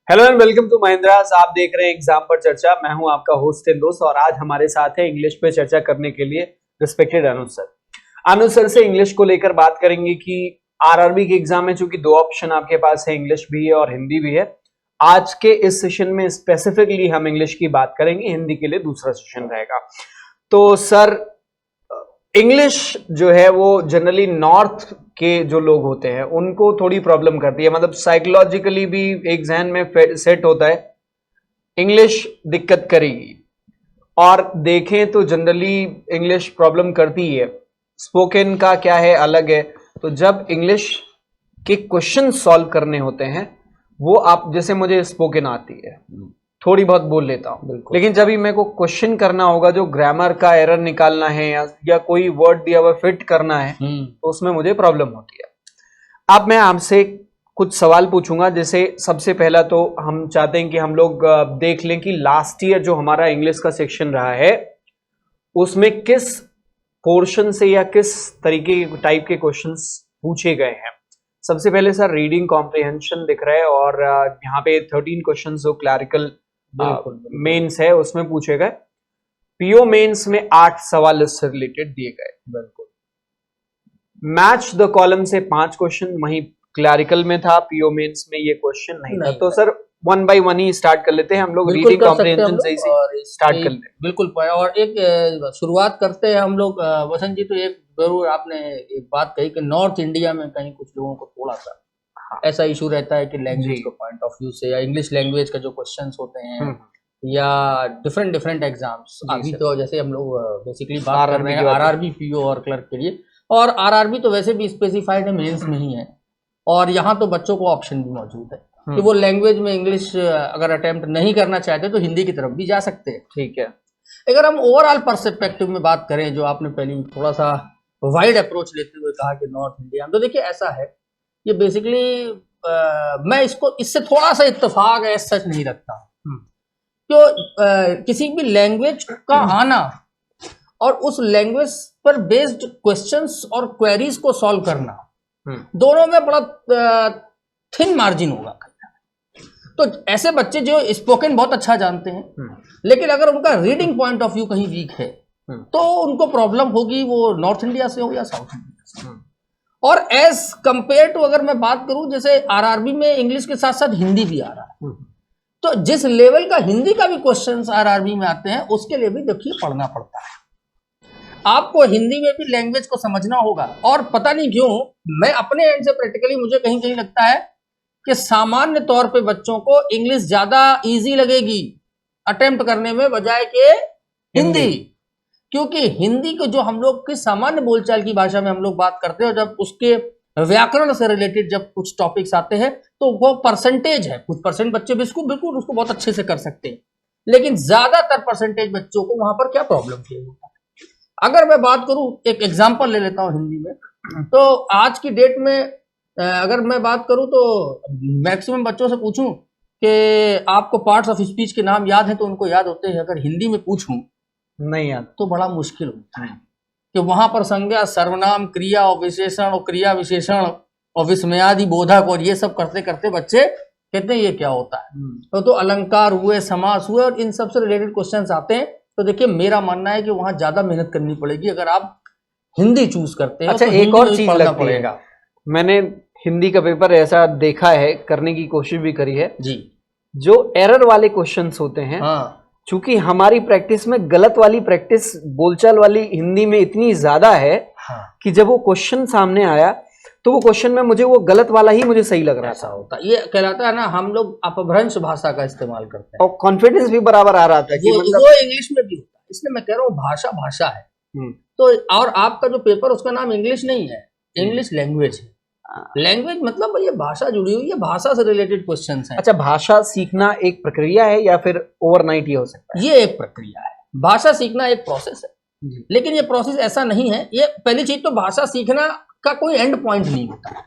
Hello and welcome to Mahindras. आप देख रहे हैं एग्जाम पर चर्चा। मैं हूं आपका होस्ट दोस्त और आज हमारे साथ है इंग्लिश पे चर्चा करने के लिए रिस्पेक्टेड अनुज सर। अनुज सर से इंग्लिश को लेकर बात करेंगे कि आरआरबी के एग्जाम में चूंकि दो ऑप्शन आपके पास है, इंग्लिश भी है और हिंदी भी है। आज के इस सेशन में स्पेसिफिकली हम इंग्लिश की बात करेंगे, हिंदी के लिए दूसरा सेशन रहेगा। तो सर, इंग्लिश जो है वो जनरली नॉर्थ के जो लोग होते हैं उनको थोड़ी प्रॉब्लम करती है, मतलब साइकोलॉजिकली भी एक जहन में सेट होता है इंग्लिश दिक्कत करेगी। और देखें तो जनरली इंग्लिश प्रॉब्लम करती है। स्पोकन का क्या है, अलग है। तो जब इंग्लिश के क्वेश्चन सॉल्व करने होते हैं वो, आप जैसे मुझे स्पोकन आती है, थोड़ी बहुत बोल लेता हूं, लेकिन जब भी मेरे को क्वेश्चन करना होगा, जो ग्रामर का एरर निकालना है या कोई वर्ड दिया हुआ फिट करना है, तो उसमें मुझे प्रॉब्लम होती है। अब मैं आपसे कुछ सवाल पूछूंगा। जैसे सबसे पहला तो हम चाहते हैं कि हम लोग देख लें कि लास्ट ईयर जो हमारा इंग्लिश का सेक्शन रहा है उसमें किस पोर्शन से या किस तरीके के टाइप के क्वेश्चंस पूछे गए हैं। सबसे पहले सर रीडिंग कॉम्प्रिहेंशन दिख रहा है और यहाँ पे 13 क्वेश्चंस जो क्लैरिकल मेंस है उसमें पूछे गए। पीओ मेंस में 8 सवाल इससे रिलेटेड दिए गए। बिल्कुल। मैच द कॉलम से 5 क्वेश्चन वहीं क्लैरिकल में था, पीओ मेंस में ये क्वेश्चन नहीं था। तो sir one by one he start कर लेते हैं हम लोग, रीडिंग कॉम्प्रिहेंशन से ही स्टार्ट कर लेते हैं। बिल्कुल। और एक शुरुआत करते हैं हम लोग। वसंत जी, तो एक जरूर आपने एक बात कही कि नॉर्थ इंडिया में कहीं कुछ लोगों को थोड़ा सा ऐसा इशू रहता है कि लैंग्वेज के पॉइंट ऑफ व्यू से या इंग्लिश लैंग्वेज का जो क्वेश्चंस होते हैं या डिफरेंट एग्जाम्स। अभी तो जैसे हम लोग बेसिकली बात कर रहे हैं आरआरबी, पीओ और क्लर्क के लिए, और आरआरबी तो वैसे भी स्पेसिफाइड है, मेंस में ही है। और यहाँ तो बच्चों को ऑप्शन भी मौजूद है कि वो लैंग्वेज में इंग्लिश अगर अटेम्प्ट नहीं करना चाहते तो हिंदी की तरफ भी जा सकते हैं। ठीक है। अगर हम ओवरऑल पर्सपेक्टिव में बात करें, जो आपने पहले थोड़ा सा वाइड अप्रोच लेते हुए कहा कि नॉर्थ इंडिया, तो देखिए ऐसा है, ये बेसिकली मैं इससे थोड़ा सा इत्तेफाक है, सच नहीं रखता तो किसी भी लैंग्वेज का आना और उस लैंग्वेज पर बेस्ड क्वेश्चंस और क्वेरीज को सॉल्व करना, दोनों में बड़ा थिन मार्जिन होगा। तो ऐसे बच्चे जो स्पोकन बहुत अच्छा जानते हैं लेकिन अगर उनका रीडिंग पॉइंट ऑफ व्यू कहीं वीक है तो उनको प्रॉब्लम होगी, वो नॉर्थ इंडिया से हो या साउथ इंडिया से। और एज कंपेयर टू अगर मैं बात करूं, जैसे आरआरबी में इंग्लिश के साथ साथ हिंदी भी आ रहा है, तो जिस लेवल का हिंदी का भी क्वेश्चंस आरआरबी में आते हैं उसके लिए भी देखिए पढ़ना पड़ता है। आपको हिंदी में भी लैंग्वेज को समझना होगा। और पता नहीं क्यों मैं अपने एंड से प्रैक्टिकली मुझे कहीं कहीं लगता है कि सामान्य तौर पे बच्चों को इंग्लिश ज्यादा इजी लगेगी अटेम्प्ट करने में बजाय के हिंदी। क्योंकि हिंदी को जो हम लोग की सामान्य बोलचाल की भाषा में हम लोग बात करते हैं, जब उसके व्याकरण से रिलेटेड जब कुछ टॉपिक्स आते हैं तो वो परसेंटेज है, कुछ परसेंट बच्चे बिल्कुल उसको बहुत अच्छे से कर सकते हैं, लेकिन ज्यादातर परसेंटेज बच्चों को वहां पर क्या प्रॉब्लम फेस होता है। अगर मैं बात करूं, एक एग्जाम्पल ले लेता हूं हिंदी में, तो आज की डेट में अगर मैं बात करूं तो मैक्सिमम बच्चों से पूछूं कि आपको पार्ट्स ऑफ स्पीच के नाम याद है तो उनको याद होते हैं। अगर हिंदी में पूछूं नहीं याद तो बड़ा मुश्किल होता है कि वहां पर संज्ञा, सर्वनाम, क्रिया और विशेषण और क्रिया विशेषण और विस्मयादि बोधक और ये सब करते करते बच्चे कहते हैं ये क्या होता है। तो अलंकार हुए, समास हुए और इन सब से रिलेटेड क्वेश्चंस आते हैं। तो देखिए मेरा मानना है कि वहां ज्यादा मेहनत करनी पड़ेगी अगर आप हिंदी चूज करते हैं। अच्छा, तो एक और चीज लगती है, मैंने हिंदी का पेपर ऐसा देखा है, करने की कोशिश भी करी है जी, जो एरर वाले क्वेश्चंस होते हैं, चूंकि हमारी प्रैक्टिस में गलत वाली प्रैक्टिस बोलचाल वाली हिंदी में इतनी ज्यादा है कि जब वो क्वेश्चन सामने आया तो वो क्वेश्चन में मुझे वो गलत वाला ही मुझे सही लग रहा था। होता ये कहलाता है ना, हम लोग अपभ्रंश भाषा का इस्तेमाल करते हैं और कॉन्फिडेंस भी बराबर आ रहा था कि वो इंग्लिश में भी होता है। इसलिए मैं कह रहा हूँ भाषा है। तो और आपका जो पेपर उसका नाम इंग्लिश नहीं है, इंग्लिश लैंग्वेज है। लैंग्वेज मतलब ये भाषा जुड़ी हुई है, भाषा से रिलेटेड क्वेश्चंस हैं। अच्छा, भाषा सीखना एक प्रक्रिया है या फिर ओवरनाइट ही हो सकता है? ये एक प्रक्रिया है, भाषा सीखना एक प्रोसेस है, लेकिन ये प्रोसेस ऐसा नहीं है। ये पहली चीज तो भाषा सीखना का कोई एंड पॉइंट नहीं होता है।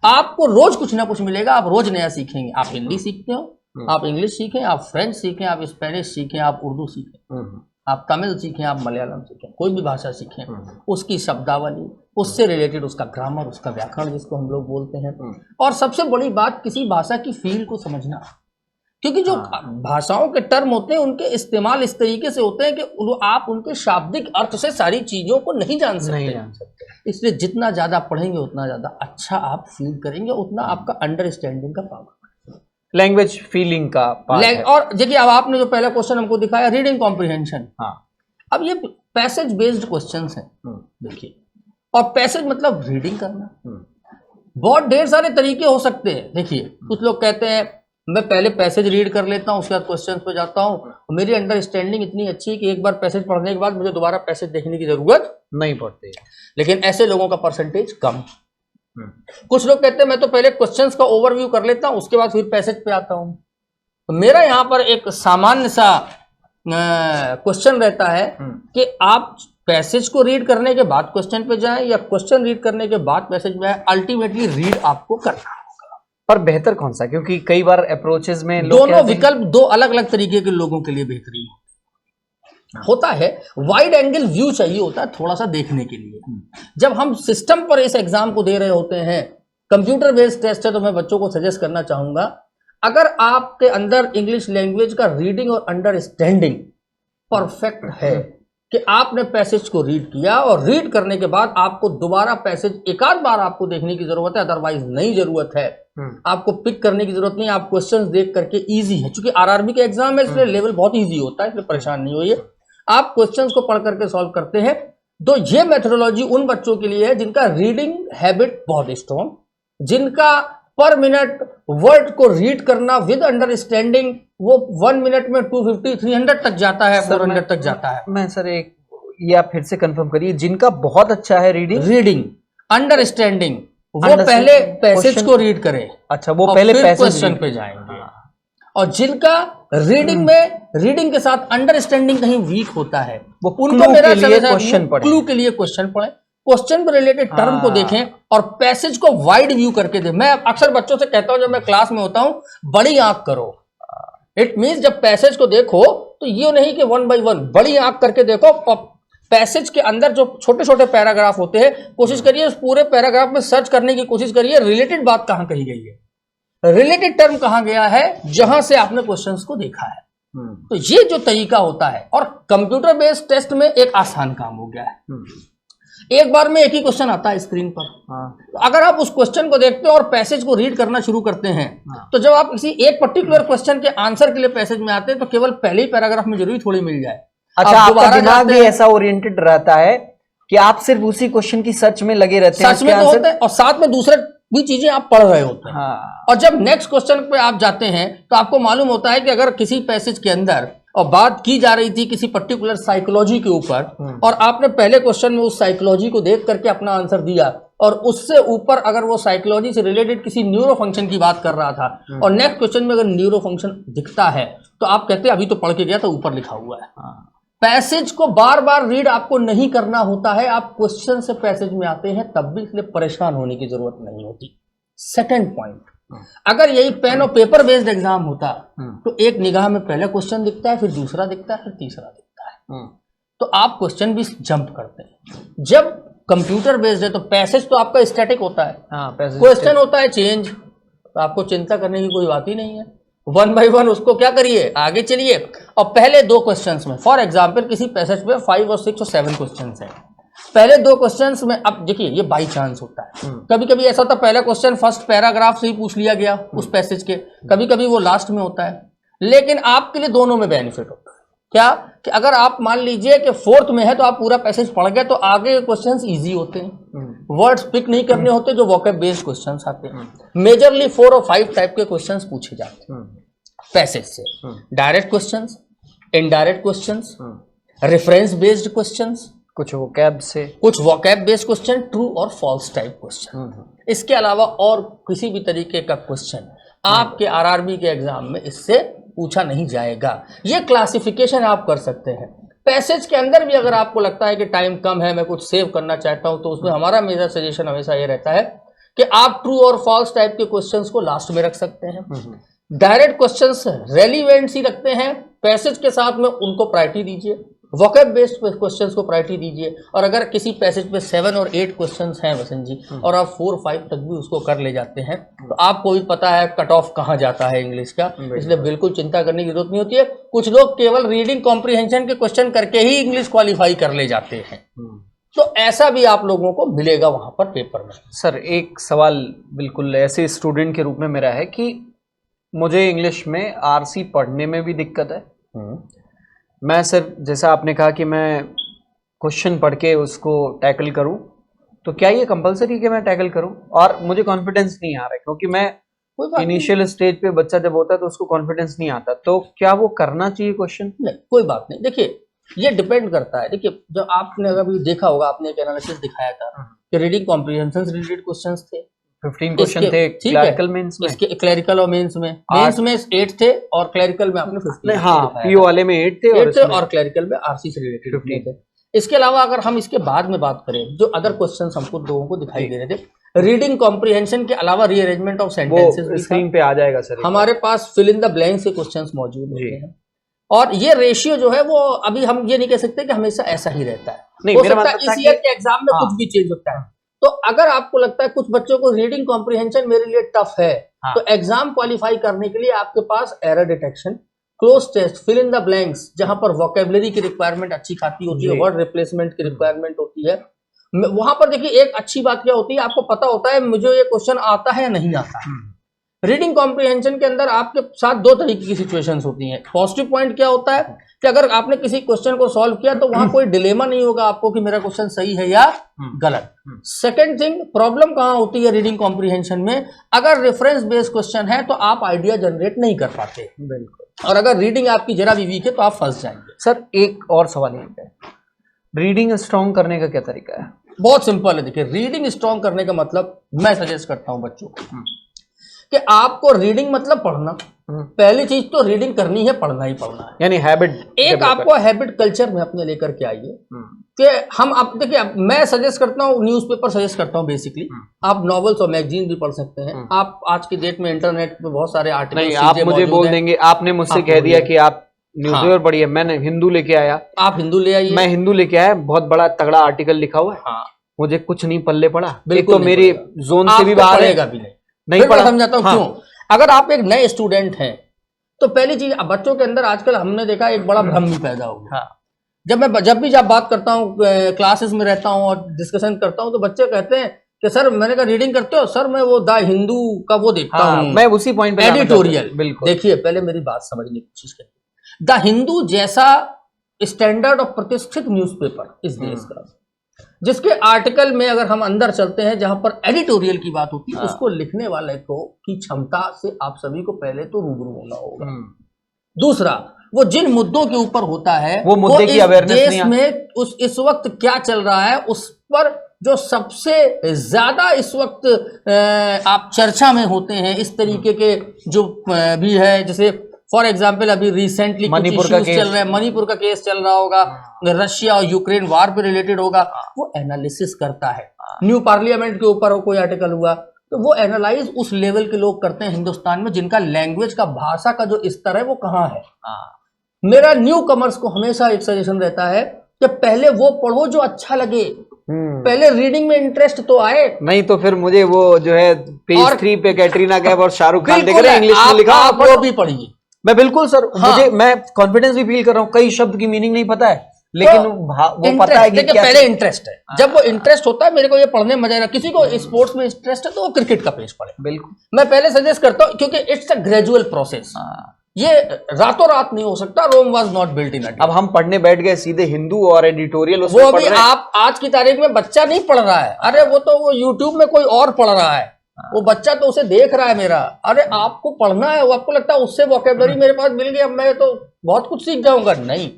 आपको रोज कुछ ना कुछ मिलेगा, आप रोज नया सीखेंगे। आप हिंदी सीखते हो, आप इंग्लिश सीखें, आप फ्रेंच सीखें, आप स्पेनिश सीखें, आप उर्दू सीखें, आप तमिल सीखें, आप मलयालम सीखें, कोई भी भाषा सीखें, उसकी शब्दावली, उससे रिलेटेड उसका ग्रामर, उसका व्याकरण जिसको हम लोग बोलते हैं, और सबसे बड़ी बात किसी भाषा की फील को समझना। क्योंकि जो भाषाओं के टर्म होते हैं उनके इस्तेमाल इस तरीके से होते हैं कि आप उनके शाब्दिक अर्थ से सारी चीजों को नहीं जान सकते। इसलिए जितना ज्यादा पढ़ेंगे उतना ज्यादा अच्छा आप फील करेंगे, उतना आपका अंडरस्टैंडिंग का पावर, लैंग्वेज फीलिंग का पावर। और देखिए अब आपने जो पहला क्वेश्चन हमको दिखाया रीडिंग कॉम्प्रिहेंशन, अब ये पैसेज बेस्ड क्वेश्चंस हैं। देखिए, और पैसेज मतलब रीडिंग करना, बहुत ढेर सारे तरीके हो सकते हैं। देखिए कुछ लोग कहते हैं मैं पहले पैसेज रीड कर लेता हूँ उसके बाद क्वेश्चन पे जाता हूँ, मेरी अंडरस्टैंडिंग इतनी अच्छी है कि एक बार पैसेज पढ़ने के बाद मुझे दोबारा पैसेज देखने की जरूरत नहीं पड़ती। लेकिन ऐसे लोगों का परसेंटेज कम। कुछ लोग कहते हैं मैं तो पहले क्वेश्चंस का ओवरव्यू कर लेता हूँ उसके बाद फिर पैसेज पे आता हूँ। तो मेरा यहाँ पर एक सामान्य सा क्वेश्चन रहता है कि आप पैसेज को रीड करने के बाद क्वेश्चन पे जाएं या क्वेश्चन रीड करने के बाद पैसेज में आए, अल्टीमेटली रीड आपको करना होगा। पर बेहतर कौन सा, क्योंकि कई बार अप्रोचेस में दोनों विकल्प दो अलग अलग तरीके के लोगों के लिए बेहतरीन होता है। वाइड एंगल व्यू चाहिए होता है थोड़ा सा देखने के लिए। जब हम सिस्टम पर इस एग्जाम को दे रहे होते हैं, कंप्यूटर बेस्ड टेस्ट है, तो मैं बच्चों को सजेस्ट करना चाहूंगा अगर आपके अंदर इंग्लिश लैंग्वेज का रीडिंग और अंडरस्टैंडिंग परफेक्ट है कि आपने पैसेज को रीड किया और रीड करने के बाद आपको दोबारा पैसेज एक आध बार आपको देखने की जरूरत है, अदरवाइज नहीं जरूरत है, आपको पिक करने की जरूरत नहीं, आप क्वेश्चंस देख करके इजी है, क्योंकि आरआरबी के एग्जाम है इसलिए लेवल बहुत इजी होता है, इसलिए परेशान नहीं होइए, आप क्वेश्चंस को पढ़ करके सॉल्व करते हैं। तो ये मेथोडोलॉजी उन बच्चों के लिए है जिनका रीडिंग हैबिट बहुत स्ट्रॉन्ग, जिनका पर मिनट वर्ड को रीड करना विद अंडरस्टैंडिंग वो 1 मिनट में 250 300 तक जाता है, 400 तक जाता है। मैं सर एक ये आप फिर से कंफर्म करिए, जिनका बहुत अच्छा है रीडिंग अंडरस्टैंडिंग वो पहले पैसेज को रीड करे, अच्छा वो पहले क्वेश्चन पे जाएंगे। और जिनका रीडिंग में रीडिंग के साथ अंडरस्टैंडिंग कहीं वीक होता है वो उनको मेरा क्वेश्चन पढ़ें, क्लू के लिए क्वेश्चन पढ़ें, क्वेश्चन पर रिलेटेड टर्म को देखें और पैसेज को वाइड व्यू करके दें। मैं अक्सर बच्चों से कहता हूं जब मैं क्लास में होता हूं बड़ी आंख करो, इट मींस जब पैसेज को देखो तो ये नहीं कि 1 बाय 1, बड़ी आंख करके देखो। पैसेज के अंदर जो छोटे छोटे पैराग्राफ होते हैं कोशिश करिए उस पूरे पैराग्राफ में सर्च करने की कोशिश करिए रिलेटेड बात कहां कही गई है, रिलेटेड टर्म कहां गया है जहां से आपने क्वेश्चंस को देखा है। तो ये जो तरीका होता है, और कंप्यूटर बेस्ड टेस्ट में एक आसान काम हो गया है, एक बार में एक ही क्वेश्चन आता है स्क्रीन पर। तो अगर आप उस क्वेश्चन को देखते हो और पैसेज को रीड करना शुरू करते हैं तो जब आप किसी एक पर्टिकुलर क्वेश्चन के आंसर के लिए पैसेज में आते हैं तो केवल पहले ही पैराग्राफ में जरूरी थोड़ी मिल जाए। अच्छा, आपका दिमाग भी ऐसा ओरिएंटेड रहता है कि आप सिर्फ उसी क्वेश्चन की सर्च में लगे रहते हैं, सर्च में तो होते हैं और साथ में दूसरे भी चीजें आप पढ़ रहे होते हैं। और जब नेक्स्ट क्वेश्चन पे आप जाते हैं तो आपको मालूम होता है कि अगर किसी पैसेज के अंदर और बात की जा रही थी किसी पर्टिकुलर साइकोलॉजी के ऊपर और आपने पहले क्वेश्चन में उस साइकोलॉजी को देख करके अपना आंसर दिया और उससे ऊपर अगर वो साइकोलॉजी से रिलेटेड किसी न्यूरो फंक्शन की बात कर रहा था और नेक्स्ट क्वेश्चन में अगर न्यूरो फंक्शन दिखता है तो आप कहते हैं अभी तो पढ़ के गया था ऊपर लिखा हुआ है। पैसेज को बार बार रीड आपको नहीं करना होता है, आप क्वेश्चन से पैसेज में आते हैं तब भी, इसलिए परेशान होने की जरूरत नहीं होती। सेकंड पॉइंट, अगर यही पेन और पेपर बेस्ड एग्जाम होता तो एक निगाह में पहला क्वेश्चन दिखता है, फिर दूसरा दिखता है, फिर तीसरा दिखता है, तो आप क्वेश्चन भी जंप करते हैं। जब कंप्यूटर बेस्ड है तो पैसेज तो आपका स्टैटिक होता है, क्वेश्चन होता है चेंज, तो आपको चिंता करने की कोई बात ही नहीं है। 1 बाय 1 उसको क्या करिए, आगे चलिए। और पहले 2 क्वेश्चंस में, फॉर एग्जांपल किसी पैसेज में 5 और 6 और 7 क्वेश्चंस हैं, पहले 2 क्वेश्चंस में अब देखिए ये बाई चांस होता है, कभी कभी ऐसा होता है पहला क्वेश्चन फर्स्ट पैराग्राफ से ही पूछ लिया गया उस पैसेज के, कभी कभी वो लास्ट में होता है, लेकिन आपके लिए दोनों में बेनिफिट होता है। क्या कि अगर आप मान लीजिए कि 4th में है तो आप पूरा पैसेज पढ़ गए तो आगे के क्वेश्चंस इजी होते हैं, वर्ड्स पिक नहीं करने होते जो वोकैब बेस्ड क्वेश्चंस आते हैं। मेजरली 4 और 5 टाइप के क्वेश्चंस पूछे जाते हैं पैसेज से, direct questions, indirect questions, reference based questions, कुछ वोकैब से, कुछ वोकैब बेस्ड क्वेश्चन, ट्रू और फॉल्स टाइप क्वेश्चन। इसके अलावा और किसी भी तरीके का क्वेश्चन आपके आरआरबी के एग्जाम में इससे पूछा नहीं जाएगा। ये क्लासिफिकेशन आप कर सकते हैं। पैसेज के अंदर भी अगर आपको लगता है कि टाइम कम है, मैं कुछ सेव करना चाहता हूं, तो उसमें हमारा मेजर सजेशन हमेशा ये रहता है कि आप ट्रू और फॉल्स टाइप के क्वेश्चंस को लास्ट में रख सकते हैं। डायरेक्ट क्वेश्चंस रेलिवेंट ही रखते हैं, पैसेज के साथ में उनको प्रायोरिटी दीजिए। वोकैब बेस्ड क्वेश्चंस को प्रायोरिटी दीजिए। और अगर किसी पैसेज पे 7 और 8 क्वेश्चंस हैं वसंत जी, और आप 4-5 तक भी उसको कर ले जाते हैं, तो आपको भी पता है कट ऑफ कहाँ जाता है इंग्लिश का, इसलिए बिल्कुल चिंता करने की जरूरत नहीं होती है। कुछ लोग केवल रीडिंग कॉम्प्रिहेंशन के क्वेश्चन करके ही इंग्लिश क्वालिफाई कर ले जाते हैं, तो ऐसा भी आप लोगों को मिलेगा वहां पर पेपर में। सर एक सवाल बिल्कुल ऐसे स्टूडेंट के रूप में मेरा है कि मुझे इंग्लिश में आरसी पढ़ने में भी दिक्कत है। मैं सर जैसा आपने कहा कि मैं क्वेश्चन पढ़ के उसको टैकल करूं, तो क्या ये कंपलसरी कि मैं टैकल करूं? और मुझे कॉन्फिडेंस नहीं आ रहा है, क्योंकि मैं इनिशियल स्टेज पे बच्चा जब होता है तो उसको कॉन्फिडेंस नहीं आता, तो क्या वो करना चाहिए क्वेश्चन? नहीं, कोई बात नहीं। देखिए ये डिपेंड करता है। देखिए जब आपने अगर देखा होगा, आपने एक एनालिसिस दिखाया था कि रीडिंग कॉम्प्रिहेंशन से रिलेटेड क्वेश्चंस थे, 15 क्वेश्चन थे क्लरिकल मेंस में, इसके क्लरिकल और मेंस में 8 थे, और क्लरिकल में आपने 15। हाँ, पीओ वाले में 8 थे और क्लरिकल में आरसी से रिलेटेड 15 थे। इसके अलावा अगर हम इसके बाद में बात करें, जो अदर क्वेश्चंस हमको लोगों को दिखाई दे रहे थे, रीडिंग कॉम्प्रिहेंशन के अलावा रीअरेंजमेंट ऑफ सेंटेंसेस स्क्रीन पे आ जाएगा सर। हमारे पास फिल इन द ब्लैंक्स के क्वेश्चंस मौजूद होते हैं, और ये रेशियो जो है वो अभी हम ये नहीं कह सकते कि हमेशा ऐसा ही रहता है, नहीं, हो सकता है इस ईयर के एग्जाम में कुछ भी चेंज होता है। तो अगर आपको लगता है कुछ बच्चों को रीडिंग कॉम्प्रिहेंशन मेरे लिए टफ है, तो एग्जाम क्वालिफाई करने के लिए आपके पास error detection, cloze test, fill in the blanks, जहां पर वोकेबलरी की रिक्वायरमेंट अच्छी खाती होती है, वर्ड रिप्लेसमेंट की रिक्वायरमेंट होती है, वहां पर देखिए एक अच्छी बात क्या होती है, आपको पता होता है मुझे ये क्वेश्चन आता है या नहीं आता है। रीडिंग कॉम्प्रिहेंशन के अंदर आपके साथ दो तरीके की सिचुएशंस होती हैं। पॉजिटिव पॉइंट क्या होता है कि अगर आपने किसी क्वेश्चन को सॉल्व किया तो वहां कोई डिलेमा नहीं होगा आपको कि मेरा क्वेश्चन सही है या गलत। सेकंड थिंग, प्रॉब्लम कहां होती है रीडिंग कॉम्प्रिहेंशन में, अगर रेफरेंस बेस्ड क्वेश्चन है तो आप आइडिया जनरेट नहीं कर पाते, बिल्कुल, और अगर रीडिंग आपकी जरा भी वीक है तो आप फंस जाएंगे। सर एक और सवाल है, रीडिंग स्ट्रॉन्ग करने का क्या तरीका है? बहुत सिंपल है। देखिए रीडिंग स्ट्रॉन्ग करने का मतलब मैं सजेस्ट करता हूं बच्चों को कि आपको रीडिंग मतलब पढ़ना, पहली चीज तो रीडिंग करनी है, पढ़ना ही पढ़ना है, यानी हैबिट। एक आपको हैबिट कल्चर में अपने लेकर के आइए कि हम अब देखिए मैं सजेस्ट करता हूँ, न्यूज़पेपर सजेस्ट करता हूँ बेसिकली, आप नॉवेल्स और मैगजीन भी पढ़ सकते हैं। आप आज की डेट में इंटरनेट पे बहुत सारे आर्टिकल आप मुझे बोल देंगे, आपने मुझसे कह दिया कि आप न्यूज़पेपर पढ़िए, मैंने हिंदू लेके आया, आप हिंदू ले आइए, मैं हिंदू लेके आया, बहुत बड़ा तगड़ा आर्टिकल लिखा हुआ है, मुझे कुछ नहीं पल्ले पड़ा, बिल्कुल तो मेरे जोन से भी बाहर है, नहीं पढ़ा, समझाता हूँ क्यों। अगर आप एक नए स्टूडेंट हैं तो पहली चीज, बच्चों के अंदर आजकल हमने देखा एक बड़ा भ्रम भी पैदा हो गया। जब भी बात करता हूँ, क्लासेस में रहता हूँ और डिस्कशन करता हूँ, तो बच्चे कहते हैं कि सर, मैंने कहा रीडिंग करते हो? सर मैं वो द हिंदू का वो देखता हूँ, मैं उसी पॉइंट पे एडिटोरियल। बिल्कुल, देखिए पहले मेरी बात समझने की कोशिश करिए। द हिंदू जैसा स्टैंडर्ड और प्रतिष्ठित न्यूज़पेपर इस देश का, जिसके आर्टिकल में अगर हम अंदर चलते हैं जहां पर एडिटोरियल की बात होती है, उसको लिखने वाले को की क्षमता से आप सभी को पहले तो रूबरू होना होगा। दूसरा, वो जिन मुद्दों के ऊपर होता है वो मुद्दे की अवेयरनेस देश में इस वक्त क्या चल रहा है, उस पर जो सबसे ज्यादा इस वक्त आप चर्चा में होते हैं, इस तरीके के जो भी है, जैसे फॉर एग्जाम्पल अभी रिसेंटली मणिपुर का केस चल रहा है, मणिपुर का केस चल रहा होगा, रशिया और यूक्रेन वार पे रिलेटेड होगा, वो एनालिसिस करता है। न्यू पार्लियामेंट के ऊपर कोई आर्टिकल हुआ तो वो एनालाइज उस लेवल के लोग करते हैं हिंदुस्तान में, जिनका लैंग्वेज का, भाषा का जो स्तर है वो कहाँ है। मेरा न्यू कमर्स को हमेशा एक सजेशन रहता है कि पहले वो पढ़ो जो अच्छा लगे, पहले रीडिंग में इंटरेस्ट तो आए, नहीं तो फिर मुझे वो जो है पेज 3 पे कैटरीना कैफ और शाहरुख खान देख रहे हैं, इंग्लिश में लिखा, आप वो भी पढ़िए। मैं बिल्कुल सर, मैं कॉन्फिडेंस भी फील कर रहा हूँ, कई शब्द की मीनिंग नहीं पता है, लेकिन वो पता है कि क्या, पहले इंटरेस्ट है। जब वो इंटरेस्ट होता है, मेरे को ये पढ़ने में मजा आएगा। किसी को स्पोर्ट्स में इंटरेस्ट है तो वो क्रिकेट का पेज पढ़े, बिल्कुल मैं पहले सजेस्ट करता हूँ, क्योंकि इट्स अ ग्रेजुअल प्रोसेस, ये रातों रात नहीं हो सकता। Rome was not built in a day. अब हम पढ़ने बैठ गए सीधे हिंदू और एडिटोरियल, वो भी आप आज की तारीख में बच्चा नहीं पढ़ रहा है, अरे वो तो वो यूट्यूब में कोई और पढ़ रहा है, वो बच्चा तो उसे देख रहा है मेरा। अरे आपको पढ़ना है, वो आपको लगता है उससे वोकेबलरी मेरे पास मिल गई, अब मैं तो बहुत कुछ सीख जाऊंगा। नहीं,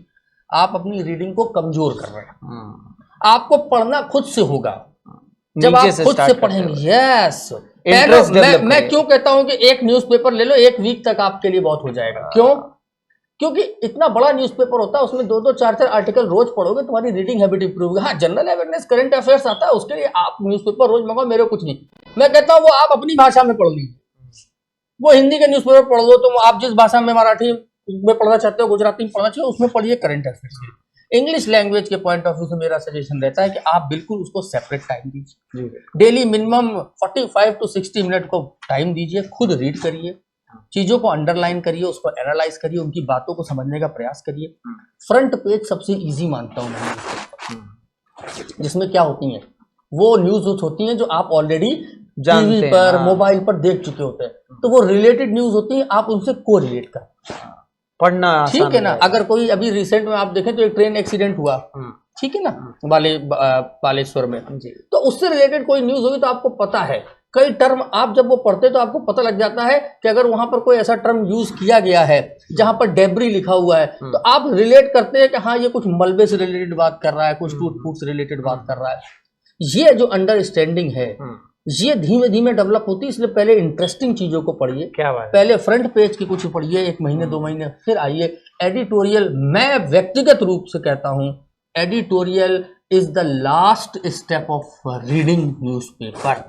आप अपनी रीडिंग को कमजोर कर रहे हैं। आपको पढ़ना खुद से होगा, जब आप खुद से पढ़ेंगे। यस, मैं क्यों कहता हूं कि एक न्यूज़पेपर ले लो, एक वीक तक आपके लिए बहुत हो जाएगा। क्यों? क्योंकि इतना बड़ा न्यूज़पेपर होता है, उसमें 2-2, 4-4 आर्टिकल रोज पढ़ोगे, तुम्हारी रीडिंग हैबिट इंप्रूव होगी। हाँ, जनरल अवेयरनेस, करंट अफेयर्स आता है, उसके लिए आप न्यूज़पेपर रोज मंगाओ, मेरे कुछ नहीं। मैं कहता हूँ वो आप अपनी भाषा में पढ़ लीजिए। वो हिंदी के न्यूज़पेपर पढ़ लो, तो आप जिस भाषा में, मराठी में पढ़ना चाहते हो, गुजराती में पढ़ना चाहिए, उसमें पढ़िए करंट अफेयर्स। इंग्लिश लैंग्वेज के पॉइंट ऑफ व्यू से मेरा सजेशन रहता है कि आप बिल्कुल उसको सेपरेट टाइम दीजिए, डेली मिनिमम 45 to 60 मिनट को टाइम दीजिए, खुद रीड करिए, चीजों को अंडरलाइन करिए, उसको एनालाइज करिए, उनकी बातों को समझने का प्रयास करिए। फ्रंट पेज सबसे इजी मानता हूं मैं, जिसमें क्या होती है वो न्यूज होती हैं जो आप ऑलरेडी टीवी पर मोबाइल पर देख चुके होते हैं, तो वो रिलेटेड न्यूज होती हैं, आप उनसे को रिलेट कर पढ़ना, ठीक है ना। अगर कोई अभी रिसेंट में आप देखें तो एक ट्रेन एक्सीडेंट हुआ, ठीक है ना, बालेश्वर में, तो उससे रिलेटेड कोई न्यूज होगी तो आपको पता है, कई टर्म आप जब वो पढ़ते तो आपको पता लग जाता है कि अगर वहां पर कोई ऐसा टर्म यूज किया गया है जहां पर डेब्री लिखा हुआ है, तो आप रिलेट करते हैं कि हाँ ये कुछ मलबे से रिलेटेड बात कर रहा है, कुछ टूट फूट से रिलेटेड बात कर रहा है। ये जो अंडरस्टैंडिंग है ये धीमे धीमे डेवलप होती है, इसलिए पहले इंटरेस्टिंग चीजों को पढ़िए, क्या बात है? पहले फ्रंट पेज की कुछ पढ़िए 1 महीने 2 महीने, फिर आइए एडिटोरियल। मैं व्यक्तिगत रूप से कहता हूं editorial is the last step of reading newspaper.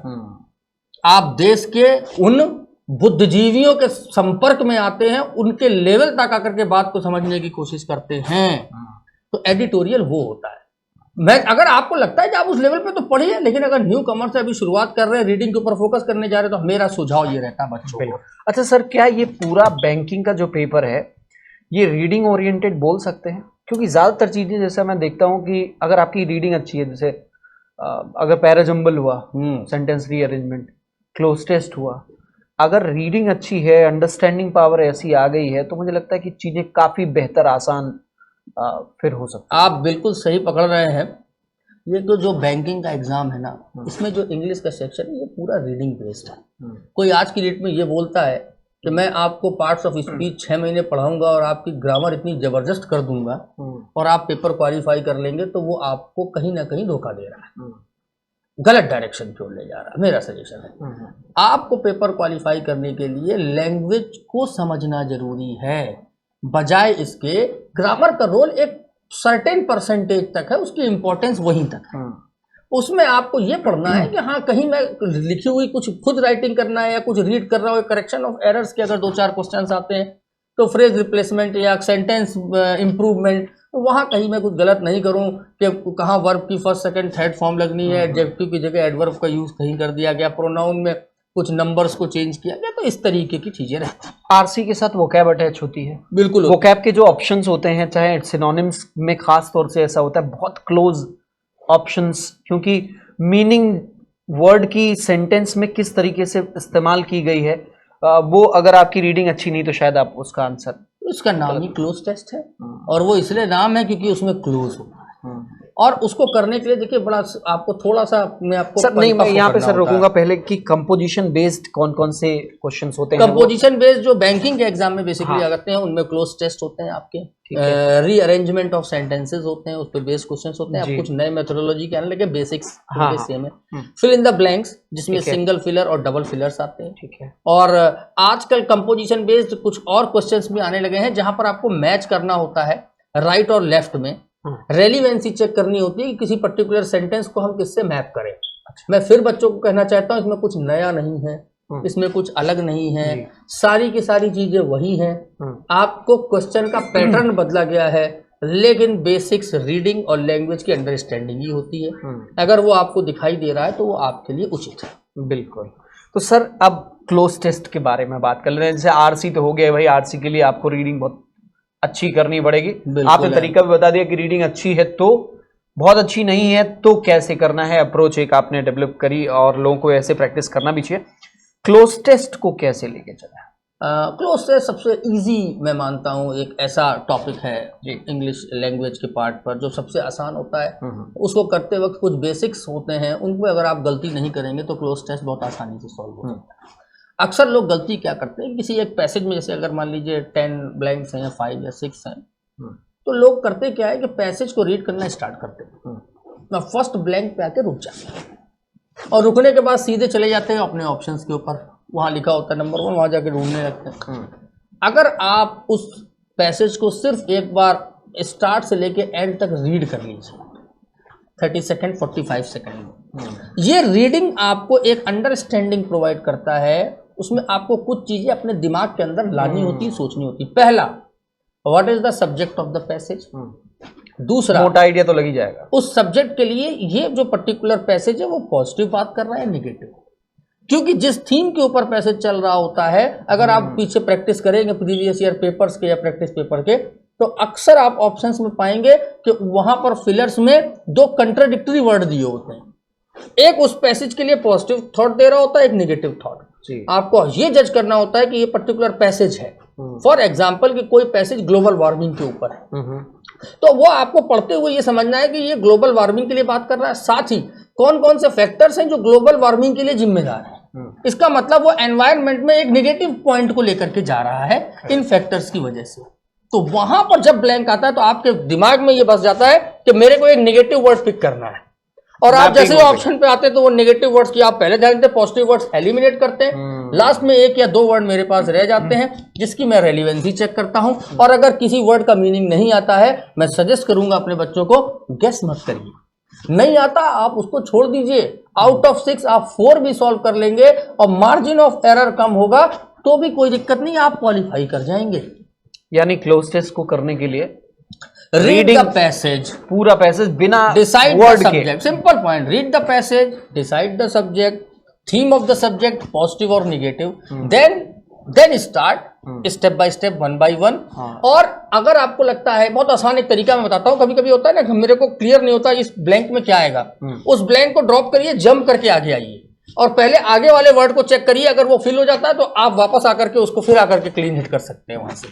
आप देश के उन बुद्धिजीवियों के संपर्क में आते हैं, उनके लेवल तक आकर के बात को समझने की कोशिश करते हैं, तो एडिटोरियल वो होता है। मैं अगर आपको लगता है कि आप उस लेवल पे तो पढ़िए, लेकिन अगर न्यू कमर से अभी शुरुआत कर रहे हैं, रीडिंग के ऊपर फोकस करने जा रहे हैं, तो मेरा सुझाव ये रहता है बच्चों को। अच्छा सर, क्या ये पूरा बैंकिंग का जो पेपर है ये रीडिंग ओरिएंटेड बोल सकते हैं? क्योंकि ज़्यादातर चीज़ें जैसे मैं देखता हूँ कि अगर आपकी रीडिंग अच्छी है, जैसे अगर पैराजम्बल हुआ, सेंटेंस रीअरेंजमेंट, क्लोज टेस्ट हुआ, अगर रीडिंग अच्छी है, अंडरस्टैंडिंग पावर ऐसी आ गई है, तो मुझे लगता है कि चीज़ें काफ़ी बेहतर, आसान फिर हो सकता है। आप बिल्कुल सही पकड़ रहे हैं। ये तो जो बैंकिंग का एग्जाम है ना, इसमें जो इंग्लिश का सेक्शन है ये पूरा रीडिंग बेस्ड है। कोई आज की डेट में ये बोलता है कि मैं आपको पार्ट्स ऑफ स्पीच 6 महीने पढ़ाऊंगा और आपकी ग्रामर इतनी जबरदस्त कर दूंगा और आप पेपर क्वालिफाई कर लेंगे, तो वो आपको कहीं ना कहीं धोखा दे रहा है, गलत डायरेक्शन की ओर ले जा रहा है। मेरा सजेशन है आपको पेपर क्वालिफाई करने के लिए लैंग्वेज को समझना जरूरी है, बजाय इसके ग्रामर का रोल एक सर्टेन परसेंटेज तक है, उसकी इंपॉर्टेंस वहीं तक है। उसमें आपको ये पढ़ना है कि हाँ कहीं मैं लिखी हुई कुछ खुद राइटिंग करना है या कुछ रीड कर रहा हूँ, करेक्शन ऑफ एरर्स के अगर 2-4 क्वेश्चंस आते हैं तो फ्रेज रिप्लेसमेंट या सेंटेंस इंप्रूवमेंट, वहाँ कहीं मैं कुछ गलत नहीं करूँ कि कहाँ वर्ब की फर्स्ट सेकंड थर्ड फॉर्म लगनी है, एडजेक्टिव की जगह एडवर्ब का यूज कहीं कर दिया गया, प्रोनाउन में कुछ नंबर्स को चेंज किया गया, तो इस तरीके की चीजें रहती हैं। आरसी के साथ वोकैब अटैच होती है, बिल्कुल। वोकैब के जो ऑप्शंस होते हैं, चाहे सिनोनिम्स में खास तौर से ऐसा होता है, बहुत क्लोज ऑप्शंस, क्योंकि मीनिंग वर्ड की सेंटेंस में किस तरीके से इस्तेमाल की गई है, वो अगर आपकी रीडिंग अच्छी नहीं तो शायद आप उसका आंसर, उसका नाम ही क्लोज टेस्ट है, और वो इसलिए नाम है क्योंकि उसमें क्लोज होता है। और उसको करने के लिए देखिए बड़ा आपको थोड़ा सा मैं आपको सर नहीं, मैं यहाँ पे सर रोकूंगा पहले कि कंपोजिशन बेस्ड कौन कौन से क्वेश्चंस होते हैं। कंपोजिशन बेस्ड जो बैंकिंग के एग्जाम में बेसिकली आते हैं उनमें क्लोज टेस्ट होते हैं आपके, रीअरेंजमेंट ऑफ सेंटेंसेस होते हैं, उस पर बेस्ड क्वेश्चंस होते हैं। आप कुछ नए मेथोडोलॉजी के आने लगे, बेसिक्स सेम है। फिल इन द ब्लैंक्स जिसमें सिंगल फिलर और डबल फिलर्स आते हैं, ठीक है। और आजकल कंपोजिशन बेस्ड कुछ और क्वेश्चंस भी आने लगे हैं जहां पर आपको मैच करना होता है राइट और लेफ्ट में, रेलिवेंसी चेक करनी होती है कि किसी पर्टिकुलर सेंटेंस को हम किससे मैप करें। मैं फिर बच्चों को कहना चाहता हूं इसमें कुछ नया नहीं है, इसमें कुछ अलग नहीं है, सारी की सारी चीजें वही हैं। आपको क्वेश्चन का पैटर्न बदला गया है, लेकिन बेसिक्स रीडिंग और लैंग्वेज की अंडरस्टैंडिंग ही होती है। अगर वो आपको दिखाई दे रहा है तो वो आपके लिए उचित है। बिल्कुल। तो सर अब क्लोज टेस्ट के बारे में बात कर रहे हैं। जैसे आरसी तो हो गया भाई, आरसी के लिए आपको रीडिंग बहुत अच्छी करनी पड़ेगी। आपने तरीका भी बता दिया कि रीडिंग अच्छी है तो, बहुत अच्छी नहीं है तो कैसे करना है, अप्रोच एक आपने डेवलप करी और लोगों को ऐसे प्रैक्टिस करना भी चाहिए। क्लोज टेस्ट को कैसे लेके चला? क्लोज टेस्ट सबसे इजी मैं मानता हूँ एक ऐसा टॉपिक है इंग्लिश लैंग्वेज के पार्ट पर जो सबसे आसान होता है। उसको करते वक्त कुछ बेसिक्स होते हैं, उनको अगर आप गलती नहीं करेंगे तो क्लोज टेस्ट बहुत आसानी से सॉल्व हो सकता है। अक्सर लोग गलती क्या करते हैं, किसी एक पैसेज में जैसे अगर मान लीजिए 10 ब्लैंक्स हैं या 5 या 6 हैं, तो लोग करते क्या है कि पैसेज को रीड करना स्टार्ट करते हैं, ना फर्स्ट ब्लैंक पे आके रुक जाते हैं और रुकने के बाद सीधे चले जाते हैं अपने ऑप्शंस के ऊपर, वहाँ लिखा होता है नंबर 1, वहाँ जाके ढूंढने लगते हैं। अगर आप उस पैसेज को सिर्फ एक बार स्टार्ट से लेके एंड तक रीड कर लीजिए 30 सेकेंड 45 सेकेंड में, ये रीडिंग आपको एक अंडरस्टैंडिंग प्रोवाइड करता है। उसमें आपको कुछ चीजें अपने दिमाग के अंदर लानी होती, सोचनी होती। पहला, what is the subject of the passage. दूसरा, मोटा आइडिया तो लग ही जाएगा उस सब्जेक्ट के लिए ये जो पर्टिकुलर पैसेज है वो पॉजिटिव बात कर रहा है नेगेटिव, क्योंकि जिस थीम के ऊपर पैसेज चल रहा होता है, अगर आप पीछे प्रैक्टिस करेंगे प्रीवियस ईयर पेपर्स के या प्रैक्टिस पेपर के, तो अक्सर आप ऑप्शंस में पाएंगे कि वहां पर फिलर्स में दो कंट्राडिक्टरी वर्ड दिए होते हैं, एक उस पैसेज के लिए पॉजिटिव थॉट दे रहा होता है, एक नेगेटिव थॉट। आपको ये जज करना होता है कि ये पर्टिकुलर पैसेज है, फॉर एग्जाम्पल कि कोई पैसेज ग्लोबल वार्मिंग के ऊपर है, तो वो आपको पढ़ते हुए ये समझना है कि ये ग्लोबल वार्मिंग के लिए बात कर रहा है, साथ ही कौन कौन से फैक्टर्स हैं जो ग्लोबल वार्मिंग के लिए जिम्मेदार है। इसका मतलब वो एनवायरनमेंट में एक नेगेटिव पॉइंट को लेकर के जा रहा है इन फैक्टर्स की वजह से। तो वहां पर जब ब्लैंक आता है तो आपके दिमाग में ये बस जाता है कि मेरे को एक नेगेटिव वर्ड पिक करना है, और आप जैसे ऑप्शन पे आते हैं तो वो नेगेटिव वर्ड्स की आप पहले ध्यान देते, पॉजिटिव वर्ड्स एलिमिनेट करते हैं, लास्ट में एक या दो वर्ड मेरे पास रह जाते हैं जिसकी मैं रेलिवेंसी चेक करता हूं। और अगर किसी वर्ड का मीनिंग नहीं आता है, मैं सजेस्ट करूंगा अपने बच्चों को गेस मत करिए, नहीं आता आप उसको छोड़ दीजिए। आउट ऑफ 6 आप 4 भी सॉल्व कर लेंगे और मार्जिन ऑफ एरर कम होगा तो भी कोई दिक्कत नहीं, आप क्वालिफाई कर जाएंगे। यानी क्लोज टेस्ट को करने के लिए रीड द पैसेज, पूरा पैसेज बिना decide the subject, simple point, read the passage, decide the subject, theme of the subject positive और नेगेटिव, then start step by step, one by one. और अगर आपको लगता है, बहुत आसान एक तरीका मैं बताता हूँ, कभी कभी होता है ना मेरे को क्लियर नहीं होता इस ब्लैंक में क्या आएगा, उस ब्लैंक को ड्रॉप करिए, जंप करके आगे आइए और पहले आगे वाले वर्ड को चेक करिए, अगर वो फिल हो जाता है तो आप वापस आकर के उसको फिर आकर के क्लीन हिट कर सकते हैं वहां से।